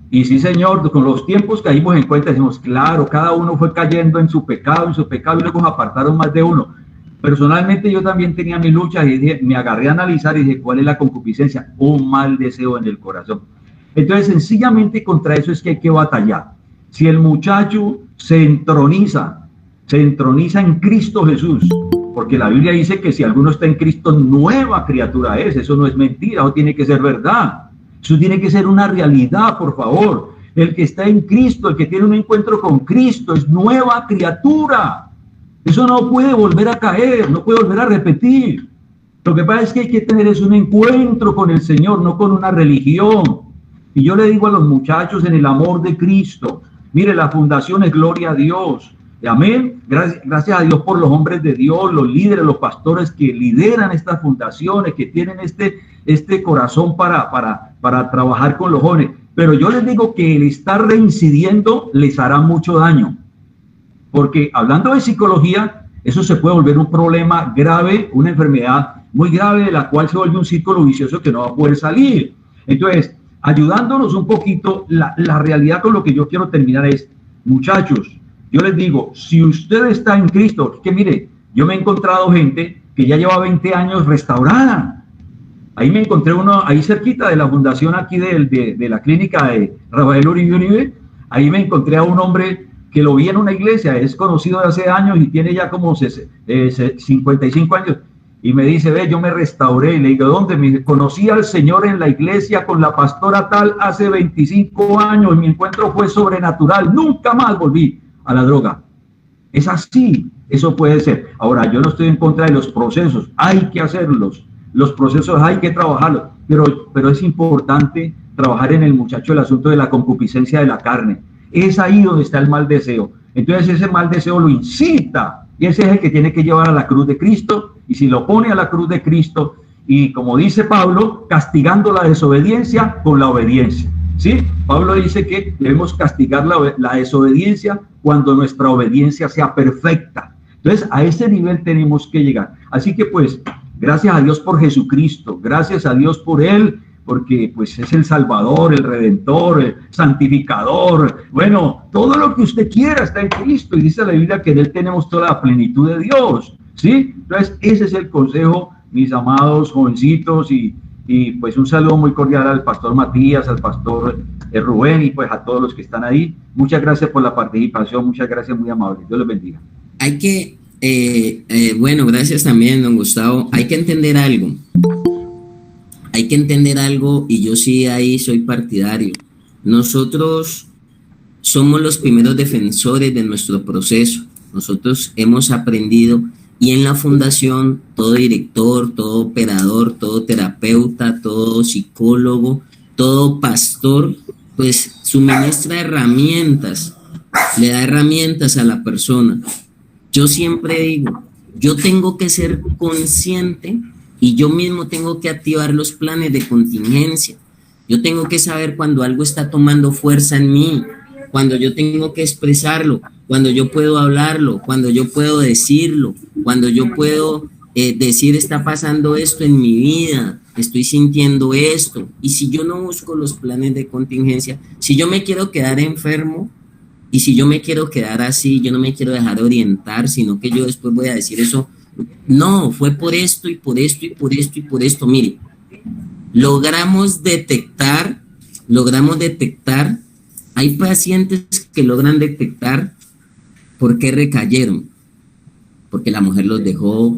Y sí, Señor, con los tiempos caímos en cuenta, decimos, claro, cada uno fue cayendo en su pecado, y luego se apartaron más de uno. Personalmente yo también tenía mis luchas y dije, me agarré a analizar y dije, ¿cuál es la concupiscencia? Un mal deseo en el corazón. Entonces, sencillamente contra eso es que hay que batallar. Si el muchacho se entroniza en Cristo Jesús, porque la Biblia dice que si alguno está en Cristo, nueva criatura es. Eso no es mentira, eso tiene que ser verdad. Eso tiene que ser una realidad, por favor. El que está en Cristo, el que tiene un encuentro con Cristo, es nueva criatura. Eso no puede volver a caer, no puede volver a repetir. Lo que pasa es que hay que tener un encuentro con el Señor, no con una religión. Y yo le digo a los muchachos en el amor de Cristo, mire, la fundación es gloria a Dios. Amén. Gracias a Dios por los hombres de Dios, los líderes, los pastores que lideran estas fundaciones, que tienen este corazón para trabajar con los jóvenes. Pero yo les digo que el estar reincidiendo les hará mucho daño. Porque hablando de psicología, eso se puede volver un problema grave, una enfermedad muy grave de la cual se vuelve un círculo vicioso que no va a poder salir. Entonces, ayudándonos un poquito, la realidad con lo que yo quiero terminar es, muchachos, yo les digo, si usted está en Cristo, que mire, yo me he encontrado gente que ya lleva 20 años restaurada. Ahí me encontré uno, ahí cerquita de la fundación aquí de la clínica de Rafael Uribe, ahí me encontré a un hombre que lo vi en una iglesia, es conocido de hace años y tiene ya como 55 años. Y me dice, ve, yo me restauré. Y le digo, ¿dónde? Me dice, conocí al Señor en la iglesia con la pastora tal hace 25 años. Y mi encuentro fue sobrenatural. Nunca más volví a la droga. Es así, eso puede ser. Ahora, yo no estoy en contra de los procesos. Hay que hacerlos. Los procesos hay que trabajarlos. Pero es importante trabajar en el muchacho el asunto de la concupiscencia de la carne. Es ahí donde está el mal deseo. Entonces ese mal deseo lo incita. Y ese es el que tiene que llevar a la cruz de Cristo. Y si lo pone a la cruz de Cristo, y como dice Pablo, castigando la desobediencia con la obediencia. ¿Sí? Pablo dice que debemos castigar la desobediencia cuando nuestra obediencia sea perfecta. Entonces, a ese nivel tenemos que llegar. Así que, pues, gracias a Dios por Jesucristo, gracias a Dios por Él, porque pues es el Salvador, el Redentor, el Santificador. Bueno, todo lo que usted quiera está en Cristo, y dice la Biblia que en Él tenemos toda la plenitud de Dios. ¿Sí? Entonces, ese es el consejo, mis amados jovencitos, y pues un saludo muy cordial al pastor Matías, al pastor Rubén, y pues a todos los que están ahí. Muchas gracias por la participación, muchas gracias, muy amables. Dios los bendiga. Hay que, bueno, gracias también, don Gustavo. Hay que entender algo. Hay que entender algo, y yo sí ahí soy partidario. Nosotros somos los primeros defensores de nuestro proceso. Nosotros hemos aprendido. Y en la fundación, todo director, todo operador, todo terapeuta, todo psicólogo, todo pastor, pues suministra herramientas, le da herramientas a la persona. Yo siempre digo, yo tengo que ser consciente y yo mismo tengo que activar los planes de contingencia. Yo tengo que saber cuando algo está tomando fuerza en mí, cuando yo tengo que expresarlo, cuando yo puedo hablarlo, cuando yo puedo decirlo, cuando yo puedo decir está pasando esto en mi vida, estoy sintiendo esto. Y si yo no busco los planes de contingencia, si yo me quiero quedar enfermo y si yo me quiero quedar así, yo no me quiero dejar orientar, sino que yo después voy a decir eso, no, fue por esto y por esto y por esto y por esto. Mire, logramos detectar, hay pacientes que logran detectar por qué recayeron, porque la mujer los dejó,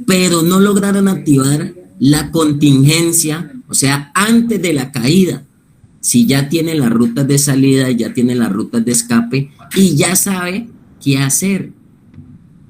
pero no lograron activar la contingencia, o sea, antes de la caída. Si ya tiene las rutas de salida, ya tiene las rutas de escape y ya sabe qué hacer,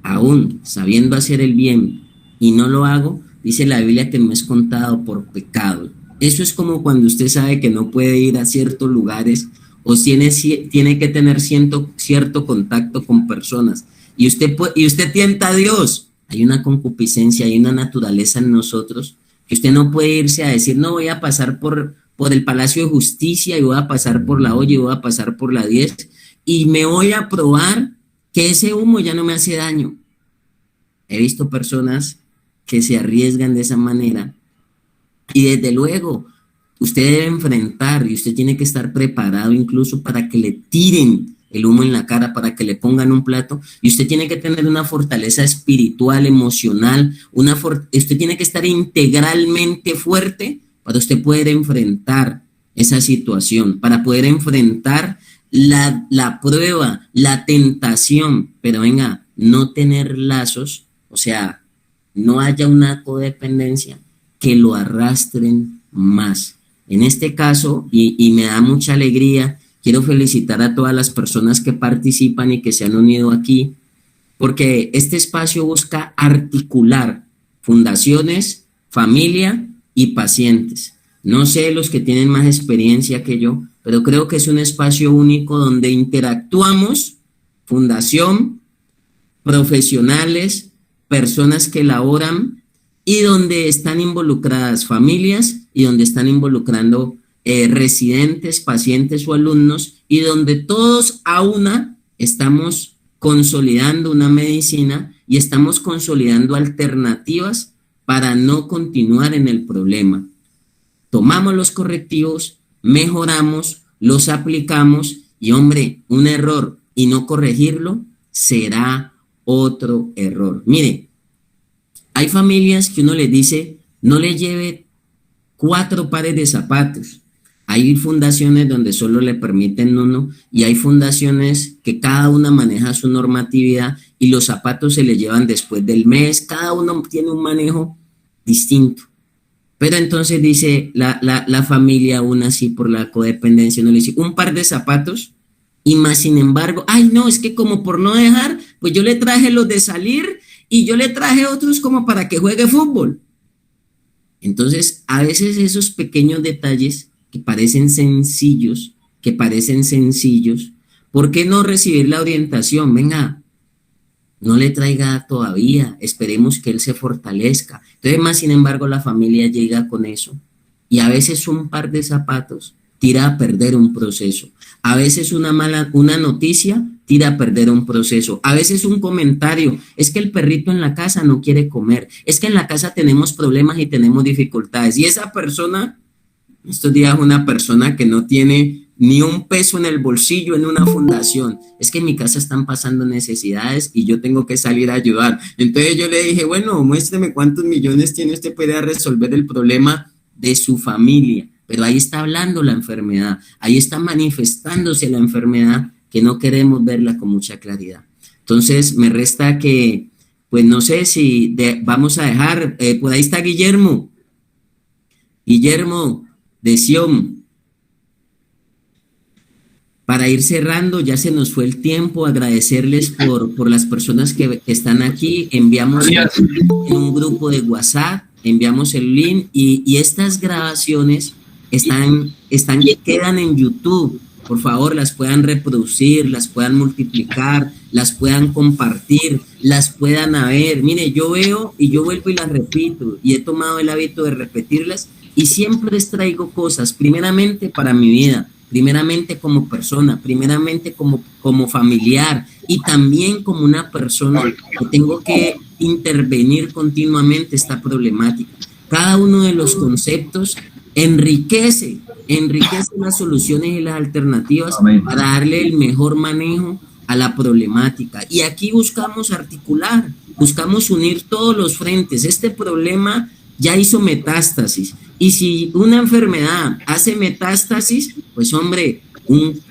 aún sabiendo hacer el bien y no lo hago, dice la Biblia que no es contado por pecado. Eso es como cuando usted sabe que no puede ir a ciertos lugares o tiene que tener cierto contacto con personas y usted tienta a Dios. Hay una concupiscencia, hay una naturaleza en nosotros que usted no puede irse a decir, no, voy a pasar por el Palacio de Justicia y voy a pasar por la olla y voy a pasar por la 10 y me voy a probar que ese humo ya no me hace daño. He visto personas que se arriesgan de esa manera y desde luego usted debe enfrentar y usted tiene que estar preparado incluso para que le tiren el humo en la cara, para que le pongan un plato, y usted tiene que tener una fortaleza espiritual, emocional, usted tiene que estar integralmente fuerte para usted poder enfrentar esa situación, para poder enfrentar la prueba, la tentación, pero venga, no tener lazos, o sea, no haya una codependencia que lo arrastren más. En este caso, y me da mucha alegría, quiero felicitar a todas las personas que participan y que se han unido aquí, porque este espacio busca articular fundaciones, familia y pacientes. No sé los que tienen más experiencia que yo, pero creo que es un espacio único donde interactuamos, fundación, profesionales, personas que laboran y donde están involucradas familias y donde están involucrando residentes, pacientes o alumnos, y donde todos a una estamos consolidando una medicina y estamos consolidando alternativas para no continuar en el problema. Tomamos los correctivos, mejoramos, los aplicamos y hombre, un error y no corregirlo será otro error. Mire, hay familias que uno les dice, no le lleve 4 pares de zapatos. Hay fundaciones donde solo le permiten uno y hay fundaciones que cada una maneja su normatividad y los zapatos se le llevan después del mes, cada uno tiene un manejo distinto. Pero entonces dice la familia, aún así por la codependencia, no le dice un par de zapatos y más sin embargo, ay no, es que como por no dejar, pues yo le traje los de salir y yo le traje otros como para que juegue fútbol. Entonces, a veces esos pequeños detalles que parecen sencillos, ¿por qué no recibir la orientación? Venga, no le traiga todavía, esperemos que él se fortalezca. Entonces, más sin embargo, la familia llega con eso. Y a veces un par de zapatos tira a perder un proceso. A veces una noticia tira a perder un proceso. A veces un comentario, es que el perrito en la casa no quiere comer, es que en la casa tenemos problemas y tenemos dificultades. Y esa persona, estos días una persona que no tiene ni un peso en el bolsillo en una fundación, es que en mi casa están pasando necesidades y yo tengo que salir a ayudar. Entonces yo le dije, bueno, muéstreme cuántos millones tiene usted para resolver el problema de su familia. Pero ahí está hablando la enfermedad, ahí está manifestándose la enfermedad que no queremos verla con mucha claridad. Entonces me resta que, pues no sé si vamos a dejar, por ahí está Guillermo de Sion. Para ir cerrando, ya se nos fue el tiempo, agradecerles por las personas que están aquí, enviamos en un grupo de WhatsApp, enviamos el link y estas grabaciones quedan en YouTube. Por favor, las puedan reproducir, las puedan multiplicar, las puedan compartir, las puedan ver. Mire, yo veo y yo vuelvo y las repito y he tomado el hábito de repetirlas y siempre les traigo cosas, primeramente para mi vida, primeramente como persona, primeramente como familiar y también como una persona que tengo que intervenir continuamente esta problemática. Cada uno de los conceptos enriquece las soluciones y las alternativas. Amén. Para darle el mejor manejo a la problemática. Y aquí buscamos articular, buscamos unir todos los frentes. Este problema ya hizo metástasis. Y si una enfermedad hace metástasis, pues hombre,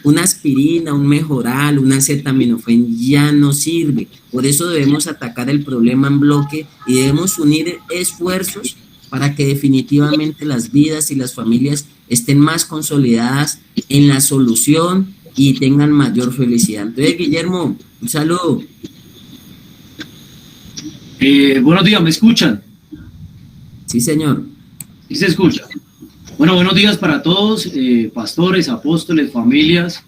una aspirina, un Mejoral, un acetaminofén ya no sirve. Por eso debemos atacar el problema en bloque y debemos unir esfuerzos para que definitivamente las vidas y las familias estén más consolidadas en la solución y tengan mayor felicidad. Entonces, Guillermo, un saludo. Buenos días, ¿me escuchan? Sí, señor. Sí se escucha. Bueno, buenos días para todos, pastores, apóstoles, familias.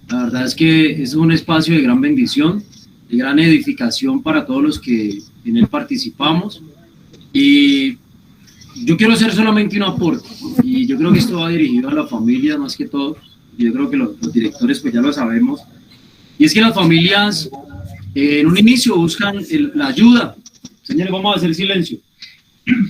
La verdad es que es un espacio de gran bendición, de gran edificación para todos los que en él participamos. Y yo quiero hacer solamente un aporte, y yo creo que esto va dirigido a la familia más que todo, y yo creo que los directores pues ya lo sabemos, y es que las familias en un inicio buscan la ayuda. Señores, vamos a hacer silencio.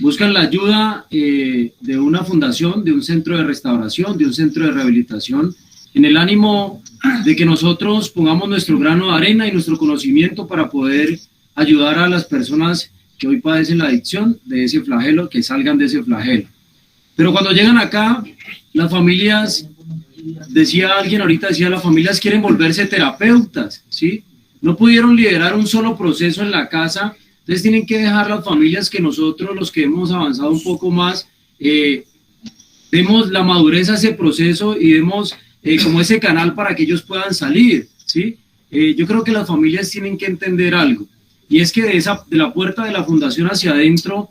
Buscan la ayuda de una fundación, de un centro de restauración, de un centro de rehabilitación, en el ánimo de que nosotros pongamos nuestro grano de arena y nuestro conocimiento para poder ayudar a las personas que hoy padecen la adicción de ese flagelo, que salgan de ese flagelo. Pero cuando llegan acá, las familias, decía alguien ahorita, las familias quieren volverse terapeutas, ¿sí? No pudieron liderar un solo proceso en la casa, entonces tienen que dejar las familias que nosotros, los que hemos avanzado un poco más, demos la madurez a ese proceso y demos como ese canal para que ellos puedan salir, ¿sí? Yo creo que las familias tienen que entender algo, y es que de la puerta de la fundación hacia adentro,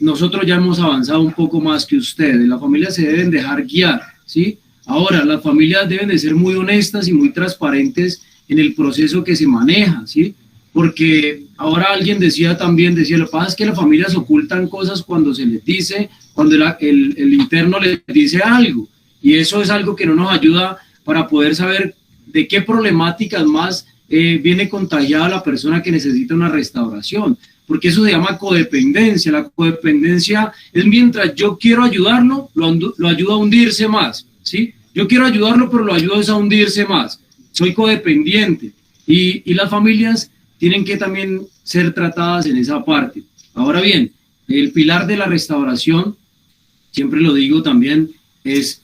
nosotros ya hemos avanzado un poco más que ustedes. Las familias se deben dejar guiar, ¿sí? Ahora, las familias deben de ser muy honestas y muy transparentes en el proceso que se maneja, ¿sí? Porque ahora alguien decía, lo que pasa es que las familias ocultan cosas cuando se les dice, cuando el interno les dice algo, y eso es algo que no nos ayuda para poder saber de qué problemáticas más viene contagiada la persona que necesita una restauración, porque eso se llama codependencia. La codependencia es mientras yo quiero ayudarlo, lo ayudo a hundirse más, ¿sí? Yo quiero ayudarlo, pero lo ayudo a hundirse más. Soy codependiente, y las familias tienen que también ser tratadas en esa parte. Ahora bien, el pilar de la restauración, siempre lo digo también, es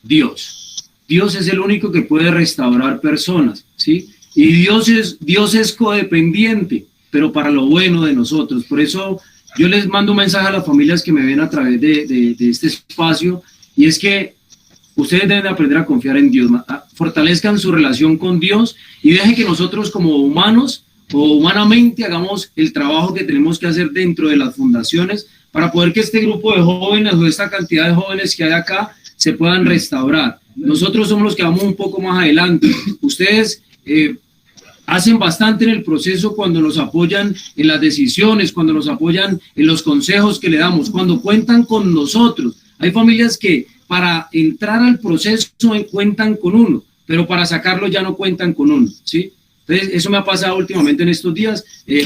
Dios. Dios es el único que puede restaurar personas, ¿sí? Y Dios es codependiente, pero para lo bueno de nosotros. Por eso yo les mando un mensaje a las familias que me ven a través de este espacio, y es que ustedes deben aprender a confiar en Dios, fortalezcan su relación con Dios y dejen que nosotros como humanos o humanamente hagamos el trabajo que tenemos que hacer dentro de las fundaciones para poder que este grupo de jóvenes o esta cantidad de jóvenes que hay acá se puedan restaurar. Nosotros somos los que vamos un poco más adelante. Ustedes hacen bastante en el proceso cuando nos apoyan en las decisiones, cuando nos apoyan en los consejos que le damos, cuando cuentan con nosotros. Hay familias que para entrar al proceso cuentan con uno, pero para sacarlo ya no cuentan con uno, ¿sí? Entonces, eso me ha pasado últimamente en estos días.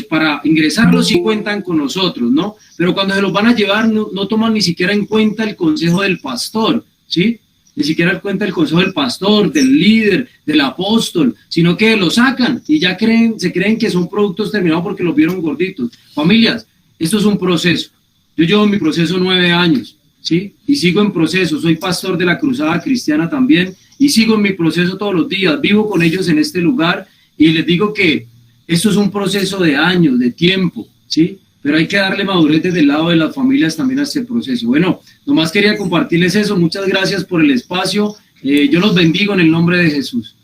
Para ingresarlo sí cuentan con nosotros, ¿no? Pero cuando se los van a llevar no toman ni siquiera en cuenta el consejo del pastor, ¿sí? Ni siquiera en cuenta el consejo del pastor, del líder, del apóstol, sino que lo sacan y ya se creen que son productos terminados porque los vieron gorditos. Familias, esto es un proceso. Yo llevo mi proceso 9 años, ¿sí? Y sigo en proceso. Soy pastor de la Cruzada Cristiana también y sigo en mi proceso todos los días. Vivo con ellos en este lugar y les digo que esto es un proceso de años, de tiempo, ¿sí? Pero hay que darle madurez desde el lado de las familias también a este proceso. Bueno, nomás quería compartirles eso. Muchas gracias por el espacio. Yo los bendigo en el nombre de Jesús.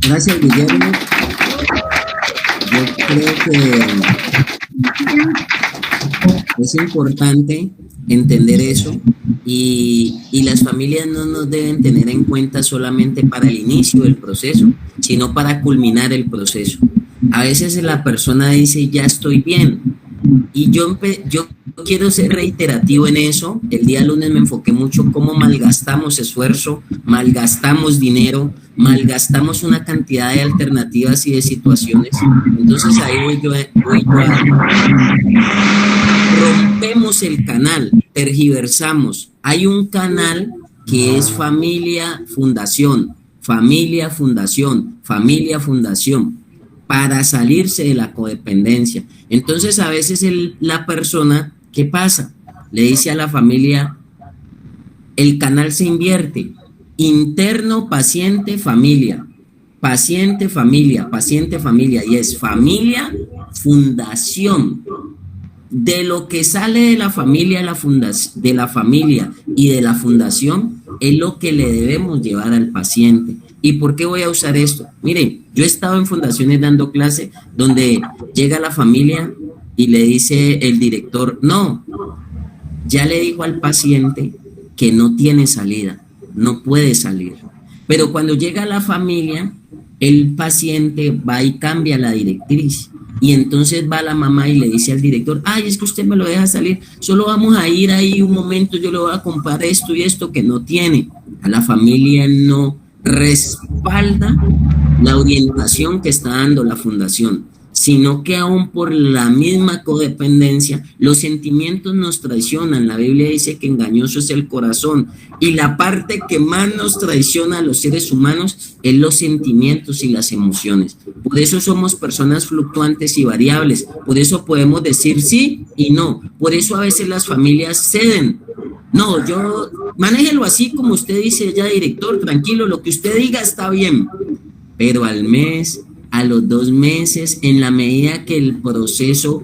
Gracias, Guillermo. Yo creo que es importante entender eso y las familias no nos deben tener en cuenta solamente para el inicio del proceso, sino para culminar el proceso. A veces la persona dice, ya estoy bien, y yo quiero ser reiterativo en eso. El día lunes me enfoqué mucho cómo malgastamos esfuerzo, malgastamos dinero, malgastamos una cantidad de alternativas y de situaciones. Entonces ahí voy yo rompemos el canal, tergiversamos. Hay un canal que es familia, fundación, familia, fundación, familia, fundación, para salirse de la codependencia. Entonces a veces la persona, ¿qué pasa? Le dice a la familia, el canal se invierte, interno, paciente, familia, paciente, familia, paciente, familia, y es familia, fundación. De lo que sale de la familia, de la familia y de la fundación es lo que le debemos llevar al paciente. ¿Y por qué voy a usar esto? Miren, yo he estado en fundaciones dando clase donde llega la familia y le dice el director, no, ya le dijo al paciente que no tiene salida, no puede salir. Pero cuando llega la familia, el paciente va y cambia la directriz Y entonces va la mamá y le dice al director, ay, es que usted me lo deja salir, solo vamos a ir ahí un momento, yo le voy a comprar esto y esto que no tiene. A la familia no respalda la orientación que está dando la fundación, sino que aún por la misma codependencia, los sentimientos nos traicionan. La Biblia dice que engañoso es el corazón, y la parte que más nos traiciona a los seres humanos es los sentimientos y las emociones. Por eso somos personas fluctuantes y variables, por eso podemos decir sí y no, por eso a veces las familias ceden. No, yo, manéjelo así como usted dice ya, director, tranquilo, lo que usted diga está bien, pero al mes, a los 2 meses, en la medida que el proceso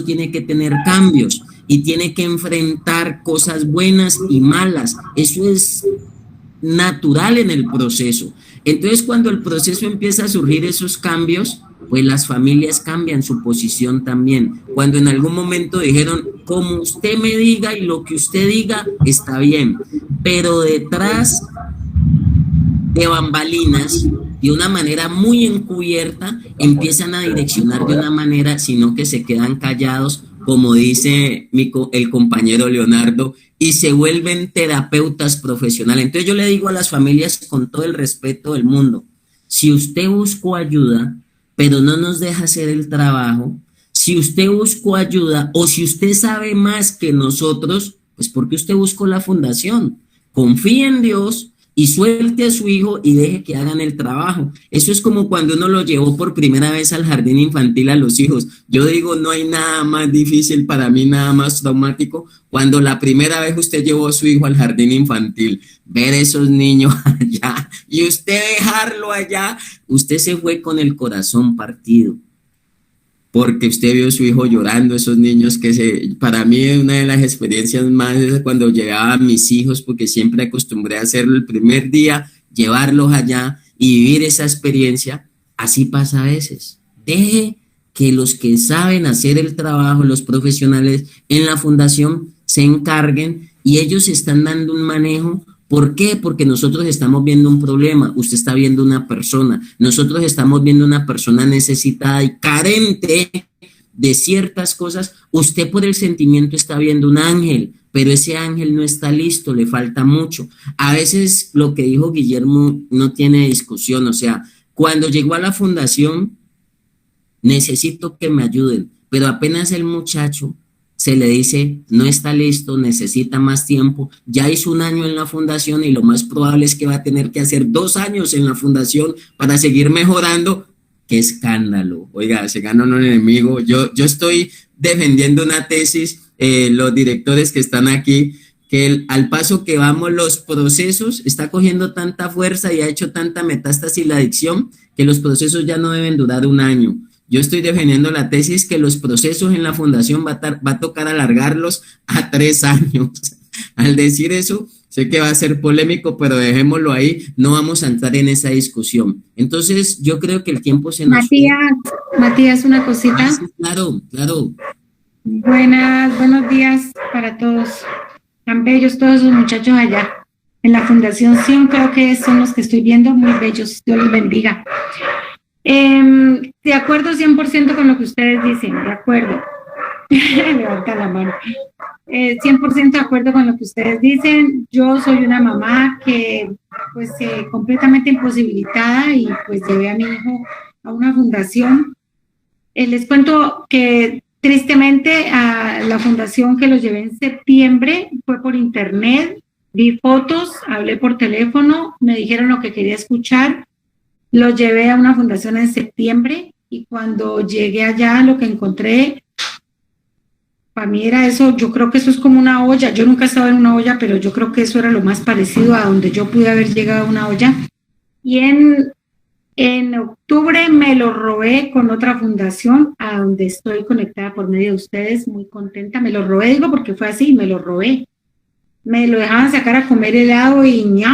tiene que tener cambios y tiene que enfrentar cosas buenas y malas, eso es natural en el proceso. Entonces, cuando el proceso empieza a surgir esos cambios, pues las familias cambian su posición también. Cuando en algún momento dijeron, como usted me diga y lo que usted diga está bien, pero detrás de bambalinas, de una manera muy encubierta, empiezan a direccionar de una manera, sino que se quedan callados, como dice el compañero Leonardo, y se vuelven terapeutas profesionales. Entonces yo le digo a las familias con todo el respeto del mundo, si usted buscó ayuda, pero no nos deja hacer el trabajo, si usted buscó ayuda o si usted sabe más que nosotros, pues porque usted buscó la fundación. Confíe en Dios y suelte a su hijo y deje que hagan el trabajo. Eso es como cuando uno lo llevó por primera vez al jardín infantil a los hijos. Yo digo, no hay nada más difícil para mí, nada más traumático, cuando la primera vez usted llevó a su hijo al jardín infantil, ver esos niños allá y usted dejarlo allá, usted se fue con el corazón partido, porque usted vio a su hijo llorando, esos niños para mí una de las experiencias más es cuando llevaba a mis hijos, porque siempre acostumbré a hacerlo el primer día, llevarlos allá y vivir esa experiencia. Así pasa a veces. Deje que los que saben hacer el trabajo, los profesionales en la fundación, se encarguen y ellos están dando un manejo. ¿Por qué? Porque nosotros estamos viendo un problema, usted está viendo una persona, nosotros estamos viendo una persona necesitada y carente de ciertas cosas, usted por el sentimiento está viendo un ángel, pero ese ángel no está listo, le falta mucho. A veces lo que dijo Guillermo no tiene discusión, o sea, cuando llegó a la fundación, necesito que me ayuden, pero apenas el muchacho se le dice, no está listo, necesita más tiempo, ya hizo 1 año en la fundación y lo más probable es que va a tener que hacer 2 años en la fundación para seguir mejorando. ¡Qué escándalo! Oiga, se gana un enemigo. Yo estoy defendiendo una tesis, los directores que están aquí, que al paso que vamos los procesos, está cogiendo tanta fuerza y ha hecho tanta metástasis la adicción, que los procesos ya no deben durar 1 año. Yo estoy defendiendo la tesis que los procesos en la fundación va a tocar alargarlos a 3 años. Al decir eso, sé que va a ser polémico, pero dejémoslo ahí, no vamos a entrar en esa discusión. Entonces, yo creo que el tiempo se nos... Matías, una cosita. Sí, claro. Buenos días para todos. Tan bellos todos los muchachos allá. En la Fundación Sion creo que son los que estoy viendo, muy bellos. Dios los bendiga. De acuerdo 100% con lo que ustedes dicen, de acuerdo. Levanta la mano. 100% de acuerdo con lo que ustedes dicen. Yo soy una mamá que pues completamente imposibilitada y pues llevé a mi hijo a una fundación. Les cuento que tristemente a la fundación que los llevé en septiembre fue por internet, vi fotos, hablé por teléfono, me dijeron lo que quería escuchar. Los llevé a una fundación en septiembre y cuando llegué allá lo que encontré, para mí era eso, yo creo que eso es como una olla, yo nunca he estado en una olla, pero yo creo que eso era lo más parecido a donde yo pude haber llegado a una olla. Y en octubre me lo robé con otra fundación a donde estoy conectada por medio de ustedes, muy contenta, me lo robé, digo porque fue así, me lo robé. Me lo dejaban sacar a comer helado y ñau.